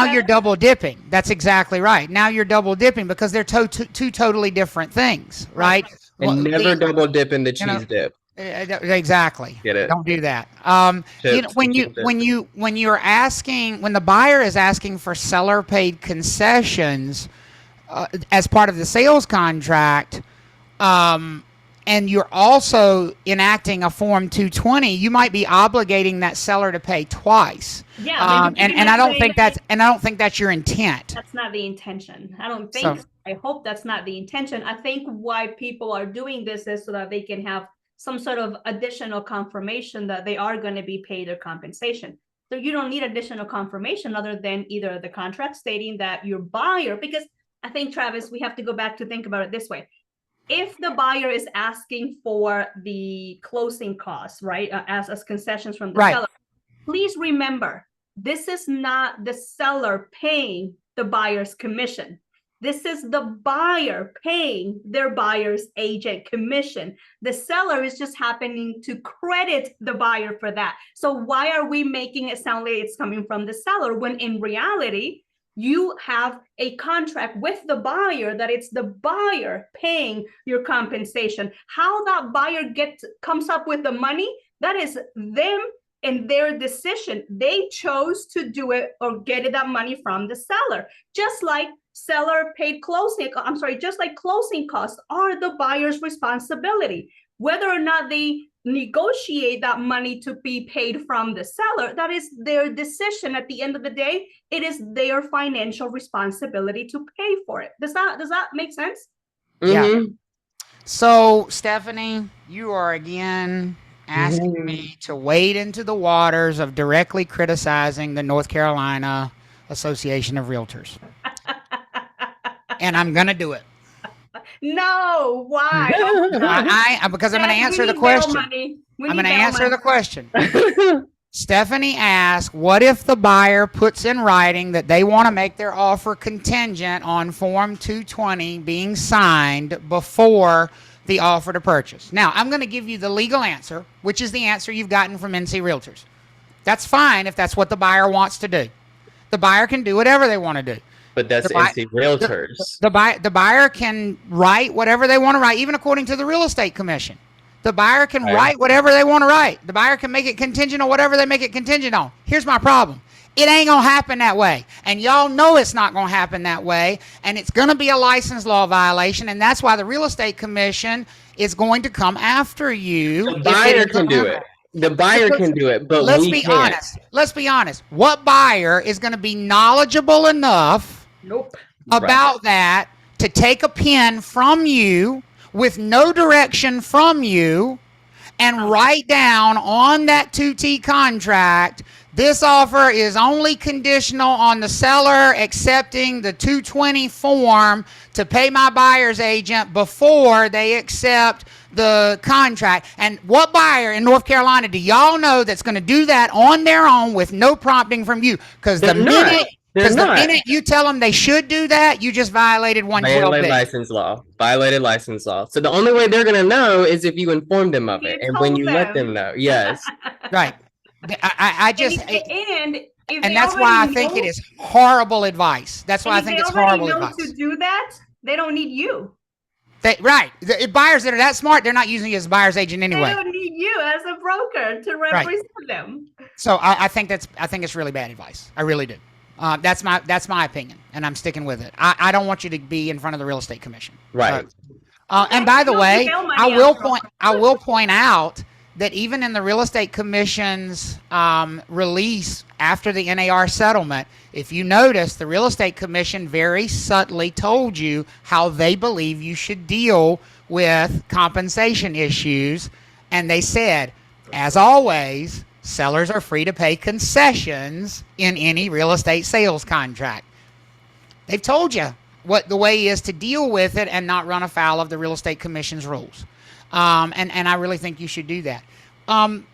you're double dipping. That's exactly right. Now you're double dipping because they're two totally different things, right? And never double dip in the cheese dip. Exactly. Get it? Don't do that. When the buyer is asking for seller paid concessions as part of the sales contract, and you're also enacting a Form 220, you might be obligating that seller to pay twice. Yeah, and I don't think that's your intent. That's not the intention. I don't think. So, I hope that's not the intention. I think why people are doing this is so that they can have some sort of additional confirmation that they are going to be paid their compensation. So you don't need additional confirmation other than either the contract stating that your buyer, because I think, Travis, we have to go back to think about it this way. If the buyer is asking for the closing costs, right, as concessions from the seller, please remember, this is not the seller paying the buyer's commission. This is the buyer paying their buyer's agent commission. The seller is just happening to credit the buyer for that. So why are we making it sound like it's coming from the seller when in reality, you have a contract with the buyer that it's the buyer paying your compensation? How that buyer comes up with the money, that is them and their decision. They chose to do it or get that money from the seller. Just like just like closing costs are the buyer's responsibility. Whether or not they negotiate that money to be paid from the seller, that is their decision. At the end of the day, it is their financial responsibility to pay for it. Does that make sense? Yeah. Mm-hmm. So, Stephanie, you are again asking me to wade into the waters of directly criticizing the North Carolina Association of Realtors. And I'm going to do it. No, why? Because I'm going to answer the question. I'm going to answer the question. Stephanie asked, what if the buyer puts in writing that they want to make their offer contingent on Form 220 being signed before the offer to purchase? Now, I'm going to give you the legal answer, which is the answer you've gotten from NC Realtors. That's fine if that's what the buyer wants to do. The buyer can do whatever they want to do. But that's NC Realtors. The buyer can write whatever they want to write, even according to the Real Estate Commission. The buyer can write whatever they want to write. The buyer can make it contingent on whatever they make it contingent on. Here's my problem. It ain't going to happen that way. And y'all know it's not going to happen that way. And it's going to be a license law violation. And that's why the Real Estate Commission is going to come after you. The buyer can do it. The buyer can do it, but let's be honest. Let's be honest. What buyer is going to be knowledgeable enough about that to take a pen from you with no direction from you and write down on that 2T contract, this offer is only conditional on the seller accepting the 220 form to pay my buyer's agent before they accept the contract? And what buyer in North Carolina do y'all know that's going to do that on their own with no prompting from you? Because the minute you tell them they should do that, you just violated 112. Violated license law. So the only way they're going to know is if you inform them of it and when you let them know. Yes. Right. And that's why I think it is horrible advice. That's why I think it's horrible advice. To do that, they don't need you. The buyers that are that smart, they're not using you as a buyer's agent anyway. They don't need you as a broker to represent them. So I think it's really bad advice. I really do. That's my opinion, and I'm sticking with it. I don't want you to be in front of the Real Estate Commission. Right. And by the You way, bail money I out. will point out that even in the Real Estate Commission's release after the NAR settlement, if you notice, the Real Estate Commission very subtly told you how they believe you should deal with compensation issues. And they said, as always, sellers are free to pay concessions in any real estate sales contract. They've told you what the way is to deal with it and not run afoul of the Real Estate Commission's rules. And I really think you should do that.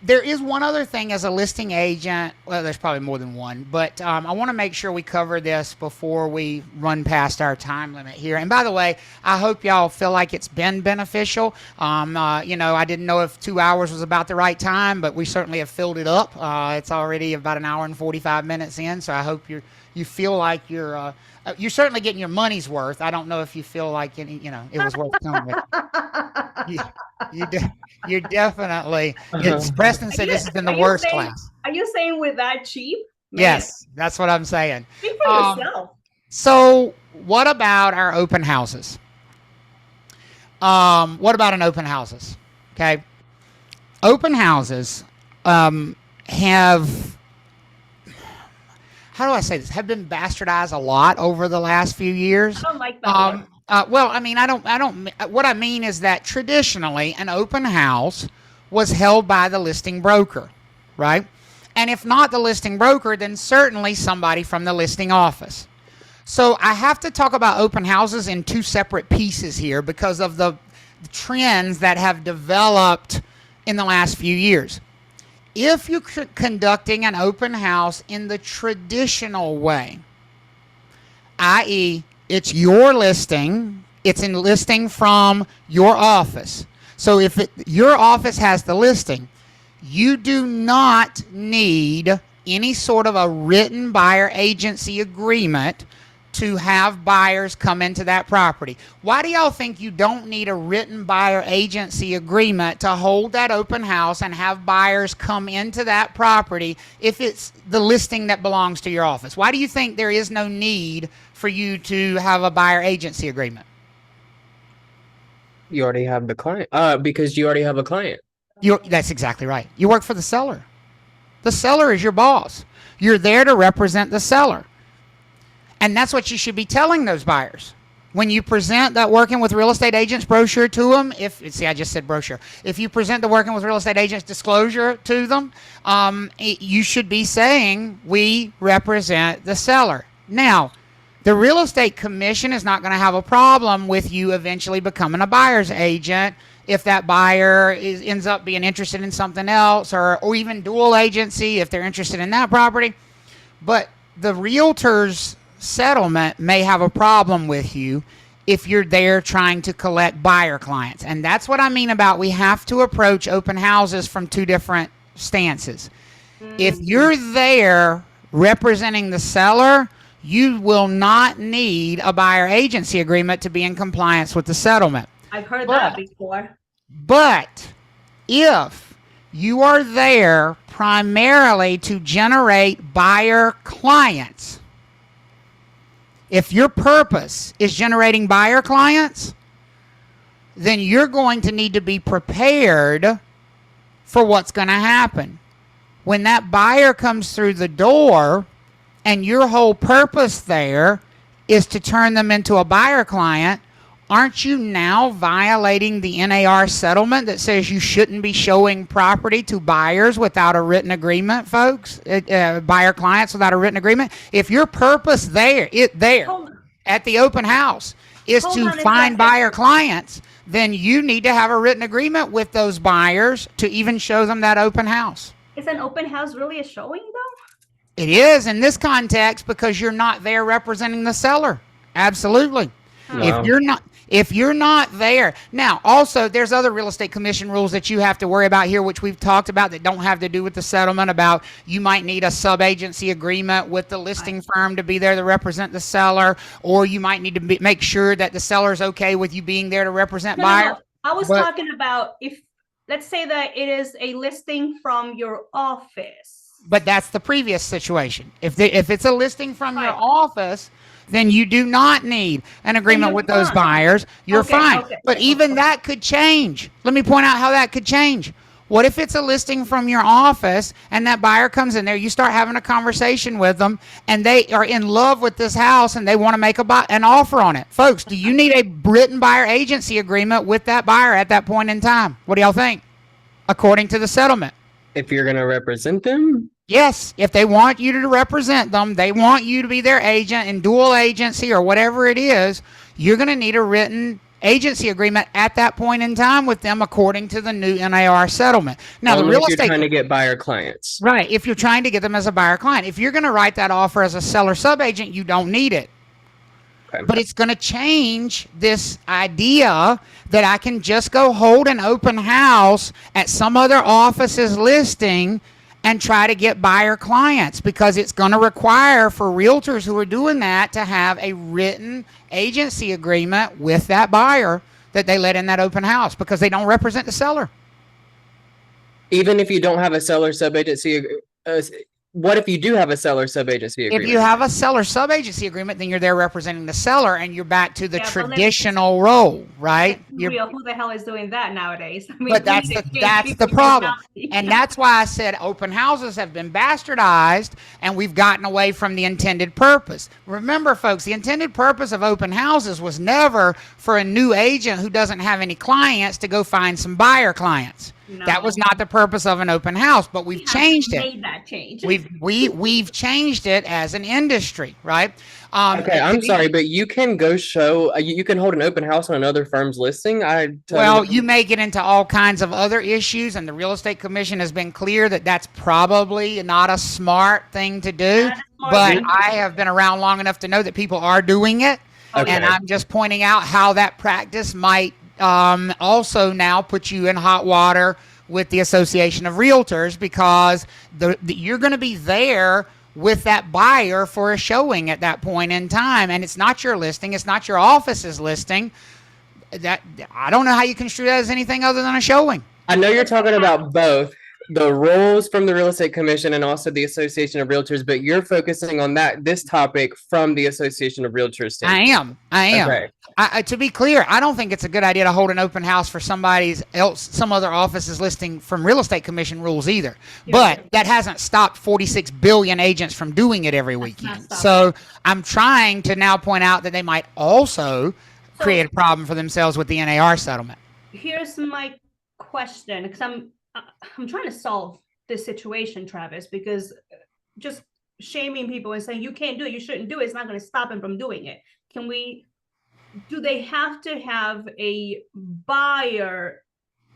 There is one other thing as a listing agent. Well, there's probably more than one, but I want to make sure we cover this before we run past our time limit here. And by the way, I hope y'all feel like it's been beneficial. I didn't know if 2 hours was about the right time, but we certainly have filled it up. It's already about an hour and 45 minutes in, so I hope you feel like you're certainly getting your money's worth. I don't know if you feel like it was worth coming. You're definitely. Preston said this has been the worst class. Are you saying with that cheap? Man. Yes, that's what I'm saying. Speak for yourself. So, what about our open houses? What about an open houses? Okay, open houses have. How do I say this? Have been bastardized a lot over the last few years. I don't like that. Well, I mean, I don't. What I mean is that traditionally, an open house was held by the listing broker, right? And if not the listing broker, then certainly somebody from the listing office. So I have to talk about open houses in two separate pieces here because of the trends that have developed in the last few years. If you're conducting an open house in the traditional way, i.e., it's your listing, it's in listing from your office. So if your office has the listing, you do not need any sort of a written buyer agency agreement to have buyers come into that property. Why do y'all think you don't need a written buyer agency agreement to hold that open house and have buyers come into that property if it's the listing that belongs to your office? Why do you think there is no need for you to have a buyer agency agreement? You already have the client. Because you already have a client. That's exactly right. You work for the seller. The seller is your boss. You're there to represent the seller. And that's what you should be telling those buyers. When you present that Working with Real Estate Agents brochure to them, I just said brochure. If you present the Working with Real Estate Agents disclosure to them, you should be saying, we represent the seller. Now, the Real Estate Commission is not going to have a problem with you eventually becoming a buyer's agent if that buyer ends up being interested in something else, or even dual agency if they're interested in that property. But the realtor's settlement may have a problem with you if you're there trying to collect buyer clients. And that's what I mean about we have to approach open houses from two different stances. If you're there representing the seller, you will not need a buyer agency agreement to be in compliance with the settlement. I've heard that before. But if you are there primarily to generate buyer clients, if your purpose is generating buyer clients, then you're going to need to be prepared for what's going to happen. When that buyer comes through the door and your whole purpose there is to turn them into a buyer client, aren't you now violating the NAR settlement that says you shouldn't be showing property to buyers without a written agreement, folks? Buyer clients without a written agreement? If your purpose there at the open house is to find buyer clients, then you need to have a written agreement with those buyers to even show them that open house. Is an open house really a showing, though? It is in this context because you're not there representing the seller. Absolutely. Wow. If you're not there. Now, also, there's other real estate commission rules that you have to worry about here, which we've talked about that don't have to do with the settlement, about you might need a sub-agency agreement with the listing firm to be there to represent the seller, or you might need to make sure that the seller's okay with you being there to represent buyer. No. I was talking about if, let's say that it is a listing from your office. But that's the previous situation. If it's a listing from your office, then you do not need an agreement with those fine. buyers. You're Okay, fine. okay, But okay, even okay. that could change. Let me point out how that could change. What if it's a listing from your office and that buyer comes in there, you start having a conversation with them and they are in love with this house and they want to make an offer on it? Folks, do you need a written buyer agency agreement with that buyer at that point in time? What do y'all think? According to the settlement. If you're going to represent them? Yes, if they want you to represent them, they want you to be their agent in dual agency or whatever it is, you're going to need a written agency agreement at that point in time with them according to the new NAR settlement. Now, Only the real if you're estate trying to get buyer clients. right, if you're trying to get them as a buyer client. If you're going to write that offer as a seller subagent, you don't need it. Okay. But it's going to change this idea that I can just go hold an open house at some other office's listing and try to get buyer clients, because it's going to require for realtors who are doing that to have a written agency agreement with that buyer that they let in that open house, because they don't represent the seller. Even if you don't have a seller subagency, what if you do have a seller subagency agreement? If you have a seller subagency agreement, then you're there representing the seller and you're back to the Yeah, but traditional role, right? Who the hell is doing that nowadays? I mean, But that's the problem. And that's why I said open houses have been bastardized and we've gotten away from the intended purpose. Remember, folks, the intended purpose of open houses was never for a new agent who doesn't have any clients to go find some buyer clients. No. That was not the purpose of an open house, but we've changed it. Made that change. We've changed it as an industry, right? Okay, I'm sorry, but you can go show, you can hold an open house on another firm's listing. Well, you may get into all kinds of other issues, and the Real Estate Commission has been clear that that's probably not a smart thing to do. But I have been around long enough to know that people are doing it, Okay. and I'm just pointing out how that practice might also now put you in hot water with the Association of Realtors, because you're going to be there with that buyer for a showing at that point in time, and it's not your listing, it's not your office's listing. That I don't know how you construe that as anything other than a showing. I know you're talking about both the rules from the Real Estate Commission and also the Association of Realtors, but you're focusing on this topic from the Association of Realtors standpoint. I am. Okay. To be clear, I don't think it's a good idea to hold an open house for some other office's listing from Real Estate Commission rules either. Yeah. But that hasn't stopped 46 billion agents from doing it every weekend. So I'm trying to now point out that they might also create a problem for themselves with the NAR settlement. Here's my question, because I'm trying to solve this situation, Travis, because just shaming people and saying you can't do it, you shouldn't do it, it's not going to stop them from doing it. Do they have to have a buyer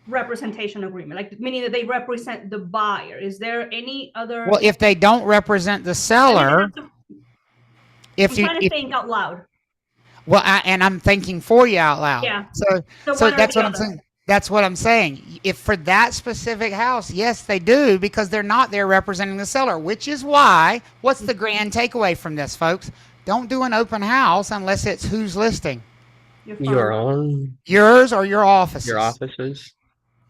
representation agreement, like meaning that they represent the buyer? Is there any other? Well, if they don't represent the seller, I'm trying to think out loud. Well, I'm thinking for you out loud. Yeah. So that's what I'm saying. That's what I'm saying. If for that specific house, yes, they do, because they're not there representing the seller, which is why, what's the grand takeaway from this, folks? Don't do an open house unless it's who's listing. Your own. Yours or your office's. Your offices.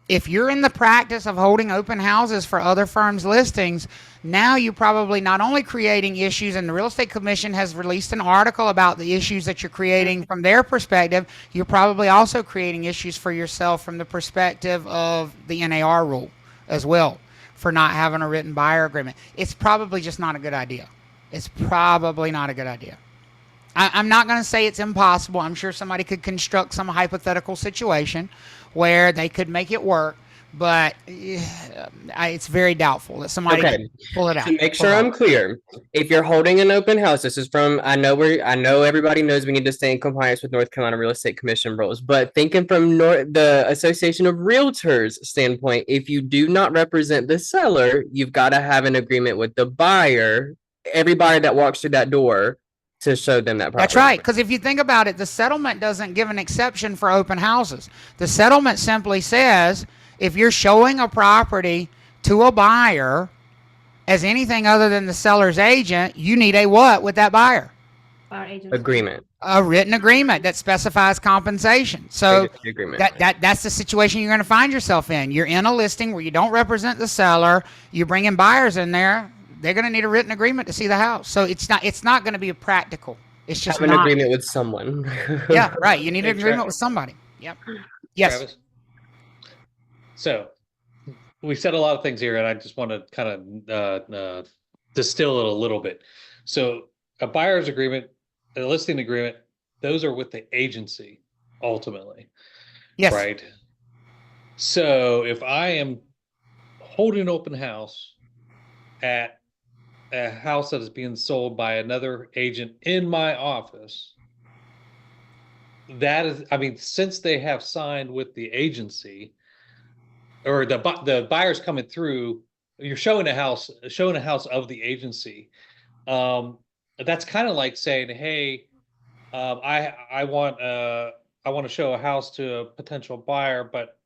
If you're in the practice of holding open houses for other firms' listings, now you're probably not only creating issues, and the Real Estate Commission has released an article about the issues that you're creating from their perspective, you're probably also creating issues for yourself from the perspective of the NAR rule as well, for not having a written buyer agreement. It's probably just not a good idea. It's probably not a good idea. I'm not going to say it's impossible. I'm sure somebody could construct some hypothetical situation where they could make it work, but it's very doubtful that somebody can pull it out. To make sure I'm clear, if you're holding an open house, this is from, I know everybody knows we need to stay in compliance with North Carolina Real Estate Commission rules, but thinking from the Association of Realtors standpoint, if you do not represent the seller, you've got to have an agreement with the buyer, every buyer that walks through that door, to show them that property. That's right, because if you think about it, the settlement doesn't give an exception for open houses. The settlement simply says if you're showing a property to a buyer as anything other than the seller's agent, you need a what with that buyer? Agreement. A written agreement that specifies compensation. So that's the situation you're going to find yourself in. You're in a listing where you don't represent the seller. You're bringing buyers in there. They're going to need a written agreement to see the house. So it's not going to be practical It's just Have an not. agreement with someone. Yeah, right. You need Hey, an agreement Trav- with somebody. Yep. Yes. Travis. So we said a lot of things here, and I just want to kind of distill it a little bit. So a buyer's agreement, a listing agreement, those are with the agency ultimately. Yes. Right. So if I am holding an open house at a house that is being sold by another agent in my office, that is, I mean, since they have signed with the agency, or the buyer's coming through, you're showing a house of the agency. That's kind of like saying, hey, I want to show a house to a potential buyer, but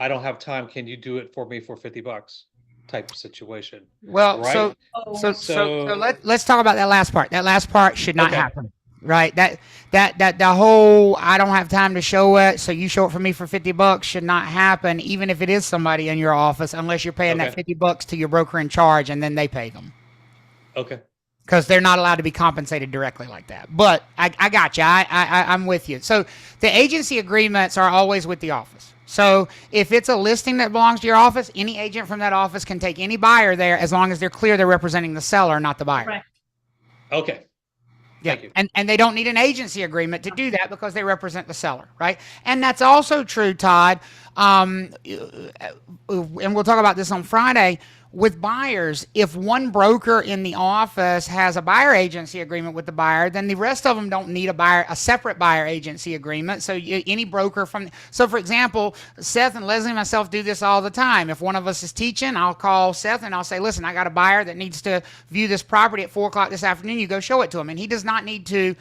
I don't have time. Can you do it for me for $50? Type of situation. Well, right? so let's talk about that last part. That last part should not Okay. happen. Right. That the whole I don't have time to show it, so you show it for me for $50 should not happen, even if it is somebody in your office, unless you're paying that $50 to your broker in charge and then they pay them. Okay. Because they're not allowed to be compensated directly like that. But I got you. I'm with you. So the agency agreements are always with the office. So if it's a listing that belongs to your office, any agent from that office can take any buyer there as long as they're clear they're representing the seller, not the buyer. Right. Okay. Yeah, and they don't need an agency agreement to do that because they represent the seller, right? And that's also true, Todd. And we'll talk about this on Friday. With buyers, if one broker in the office has a buyer agency agreement with the buyer, then the rest of them don't need a separate buyer agency agreement. So any broker so for example, Seth and Leslie and myself do this all the time. If one of us is teaching, I'll call Seth and I'll say, listen, I got a buyer that needs to view this property at 4:00 this afternoon. You go show it to him. And he does not need to,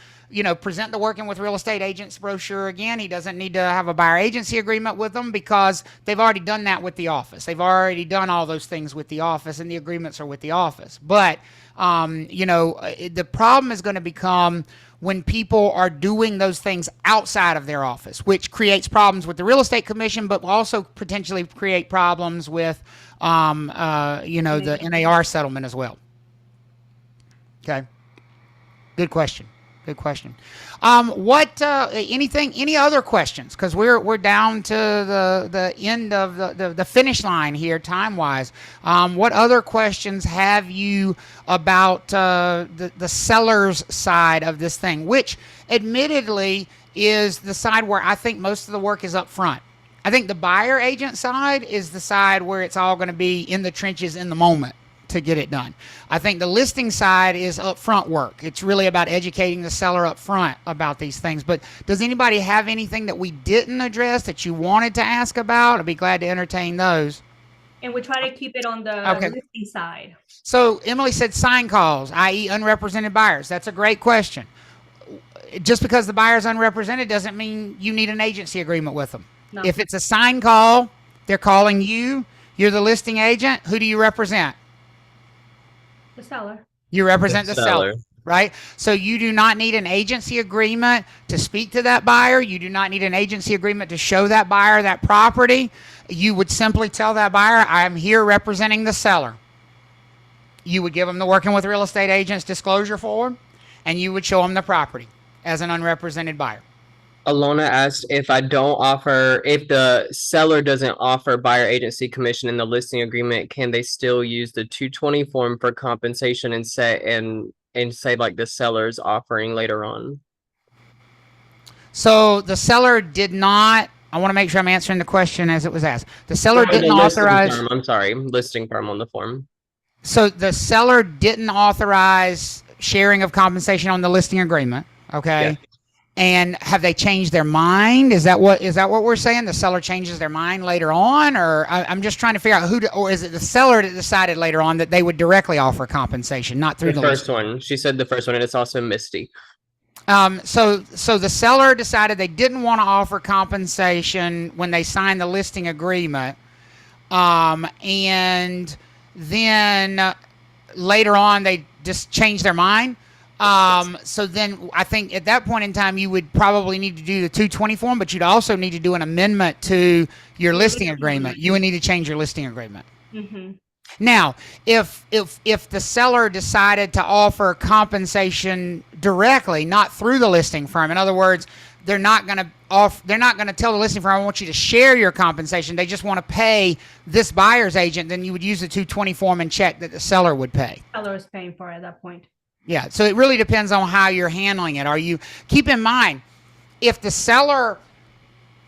present the Working with Real Estate Agents brochure again. He doesn't need to have a buyer agency agreement with them because they've already done that with the office. They've already done all those things with the office, and the agreements are with the office. But, the problem is going to become when people are doing those things outside of their office, which creates problems with the real estate commission, but will also potentially create problems with, the NAR settlement as well. Okay. Good question. Good question. Any other questions? Because we're down to the end of the finish line here, time wise. What other questions have you about the seller's side of this thing, which admittedly is the side where I think most of the work is up front. I think the buyer agent side is the side where it's all going to be in the trenches in the moment to get it done. I think the listing side is upfront work. It's really about educating the seller up front about these things. But does anybody have anything that we didn't address that you wanted to ask about? I'd be glad to entertain those. And we try to keep it on the listing side. So Emily said sign calls, i.e. unrepresented buyers. That's a great question. Just because the buyer's unrepresented doesn't mean you need an agency agreement with them. No. If it's a sign call, they're calling you, you're the listing agent, who do you represent? The seller. You represent the seller, right? So you do not need an agency agreement to speak to that buyer. You do not need an agency agreement to show that buyer that property. You would simply tell that buyer, I'm here representing the seller. You would give them the Working with Real Estate Agents disclosure form, and you would show them the property as an unrepresented buyer. Alona asked if the seller doesn't offer buyer agency commission in the listing agreement, can they still use the 220 form for compensation and say like the seller's offering later on? So the seller did not, I want to make sure I'm answering the question as it was asked. The seller didn't authorize. Listing firm on the form. So the seller didn't authorize sharing of compensation on the listing agreement. Okay. Yeah. And have they changed their mind? Is that what we're saying? The seller changes their mind later on, or I'm just trying to figure out or is it the seller that decided later on that they would directly offer compensation, not through the first one? She said the first one, and it's also Misty. So the seller decided they didn't want to offer compensation when they signed the listing agreement, and then later on they just changed their mind. So then I think at that point in time, you would probably need to do the 220 form, but you'd also need to do an amendment to your listing agreement. You would need to change your listing agreement. Mm-hmm. Now, if the seller decided to offer compensation directly, not through the listing firm, in other words, they're not going to tell the listing firm, I want you to share your compensation. They just want to pay this buyer's agent. Then you would use the 220 form and check that the seller would pay. Seller is paying for it at that point. Yeah. So it really depends on how you're handling it. Keep in mind, if the seller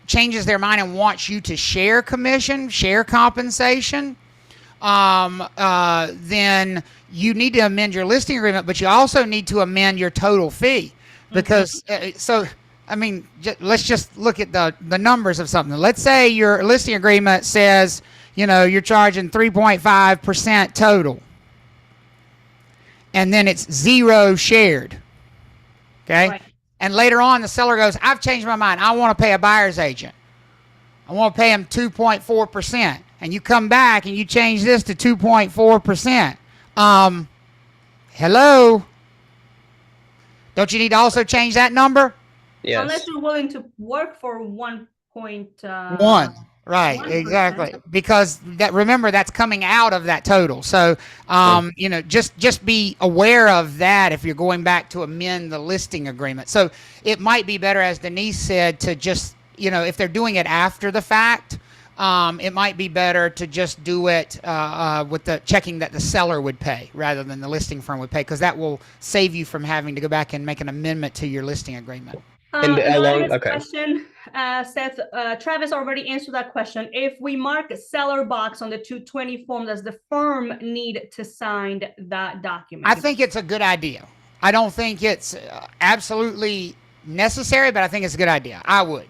changes their mind and wants you to share compensation, then you need to amend your listing agreement, but you also need to amend your total fee because let's just look at the numbers of something. Let's say your listing agreement says, you're charging 3.5% total, and then it's 0 shared. Okay. Right. And later on, the seller goes, I've changed my mind. I want to pay a buyer's agent. I want to pay him 2.4%. And you come back and you change this to 2.4%. Hello? Don't you need to also change that number? Yes. Unless you're willing to work for 1.1. Right, 1%. exactly. Because remember, that's coming out of that total. So, just be aware of that if you're going back to amend the listing agreement. So it might be better, as Denise said, to just, if they're doing it after the fact, it might be better to just do it with the checking that the seller would pay rather than the listing firm would pay, because that will save you from having to go back and make an amendment to your listing agreement. Question, Seth, Travis already answered that question. If we mark seller box on the 220 form, does the firm need to sign that document? I think it's a good idea. I don't think it's absolutely necessary, but I think it's a good idea. I would.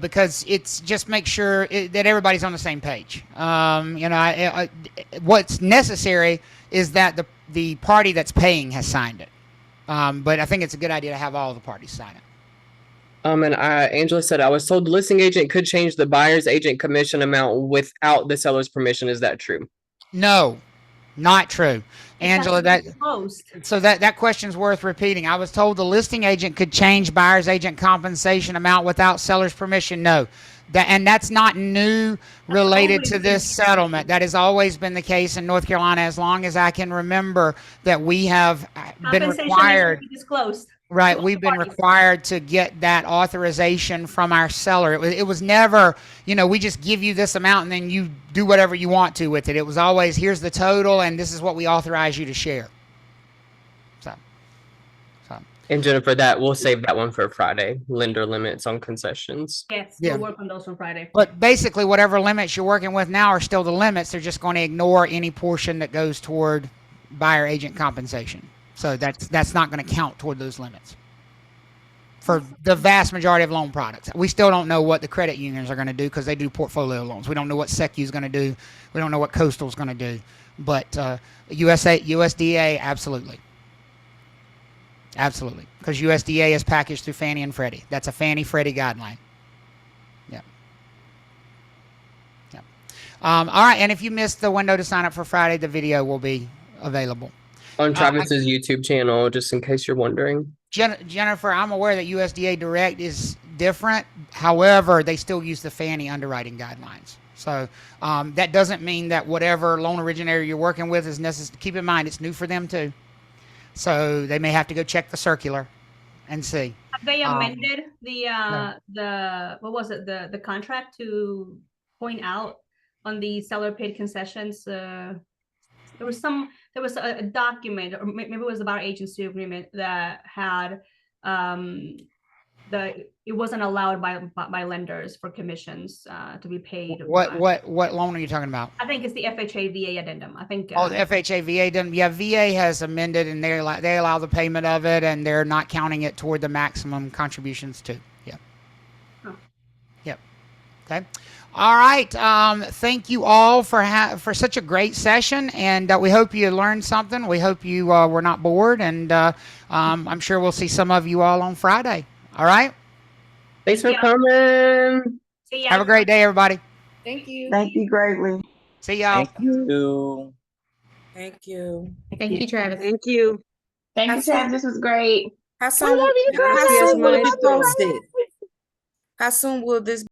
Because it's just make sure that everybody's on the same page. What's necessary is that the party that's paying has signed it. But I think it's a good idea to have all the parties sign it. And Angela said, I was told the listing agent could change the buyer's agent commission amount without the seller's permission. Is that true? No, not true. Angela, that question's worth repeating. I was told the listing agent could change buyer's agent compensation amount without seller's permission. No, that's not new related to this settlement. That has always been the case in North Carolina as long as I can remember, that we have been required. Right, we've been required to get that authorization from our seller. It was never, we just give you this amount and then you do whatever you want to with it. It was always, here's the total and this is what we authorize you to share. So. And Jennifer, we'll save that one for Friday. Lender limits on concessions. Yes, we'll work on those on Friday. But basically, whatever limits you're working with now are still the limits. They're just going to ignore any portion that goes toward buyer agent compensation. So that's not going to count toward those limits for the vast majority of loan products. We still don't know what the credit unions are going to do because they do portfolio loans. We don't know what SECU is going to do. We don't know what Coastal is going to do. But USDA, absolutely. Absolutely. Because USDA is packaged through Fannie and Freddie. That's a Fannie-Freddie guideline. Yeah. Yeah. All right. And if you missed the window to sign up for Friday, the video will be available on Travis's YouTube channel, just in case you're wondering. Jennifer, I'm aware that USDA Direct is different. However, they still use the Fannie underwriting guidelines. So that doesn't mean that whatever loan originator you're working with is necessary. Keep in mind, it's new for them too. So they may have to go check the circular and see. Have they amended the contract to point out on the seller paid concessions? There was a document, or maybe it was the buyer agency agreement that had it wasn't allowed by lenders for commissions to be paid. What loan are you talking about? I think it's the FHA VA addendum. I think. The FHA VA addendum. Yeah, VA has amended, and they allow the payment of it, and they're not counting it toward the maximum contributions too. Yeah. Oh. Yep. Okay. All right. Thank you all for such a great session, and we hope you learned something. We hope you were not bored, and I'm sure we'll see some of you all on Friday. All right. Thanks for coming. See ya. Have a great day, everybody. Thank you. Thank you greatly. See y'all. Thank you. Thank you. Thank you, Travis. Thank you. Thank you, Travis. This was great. How soon will this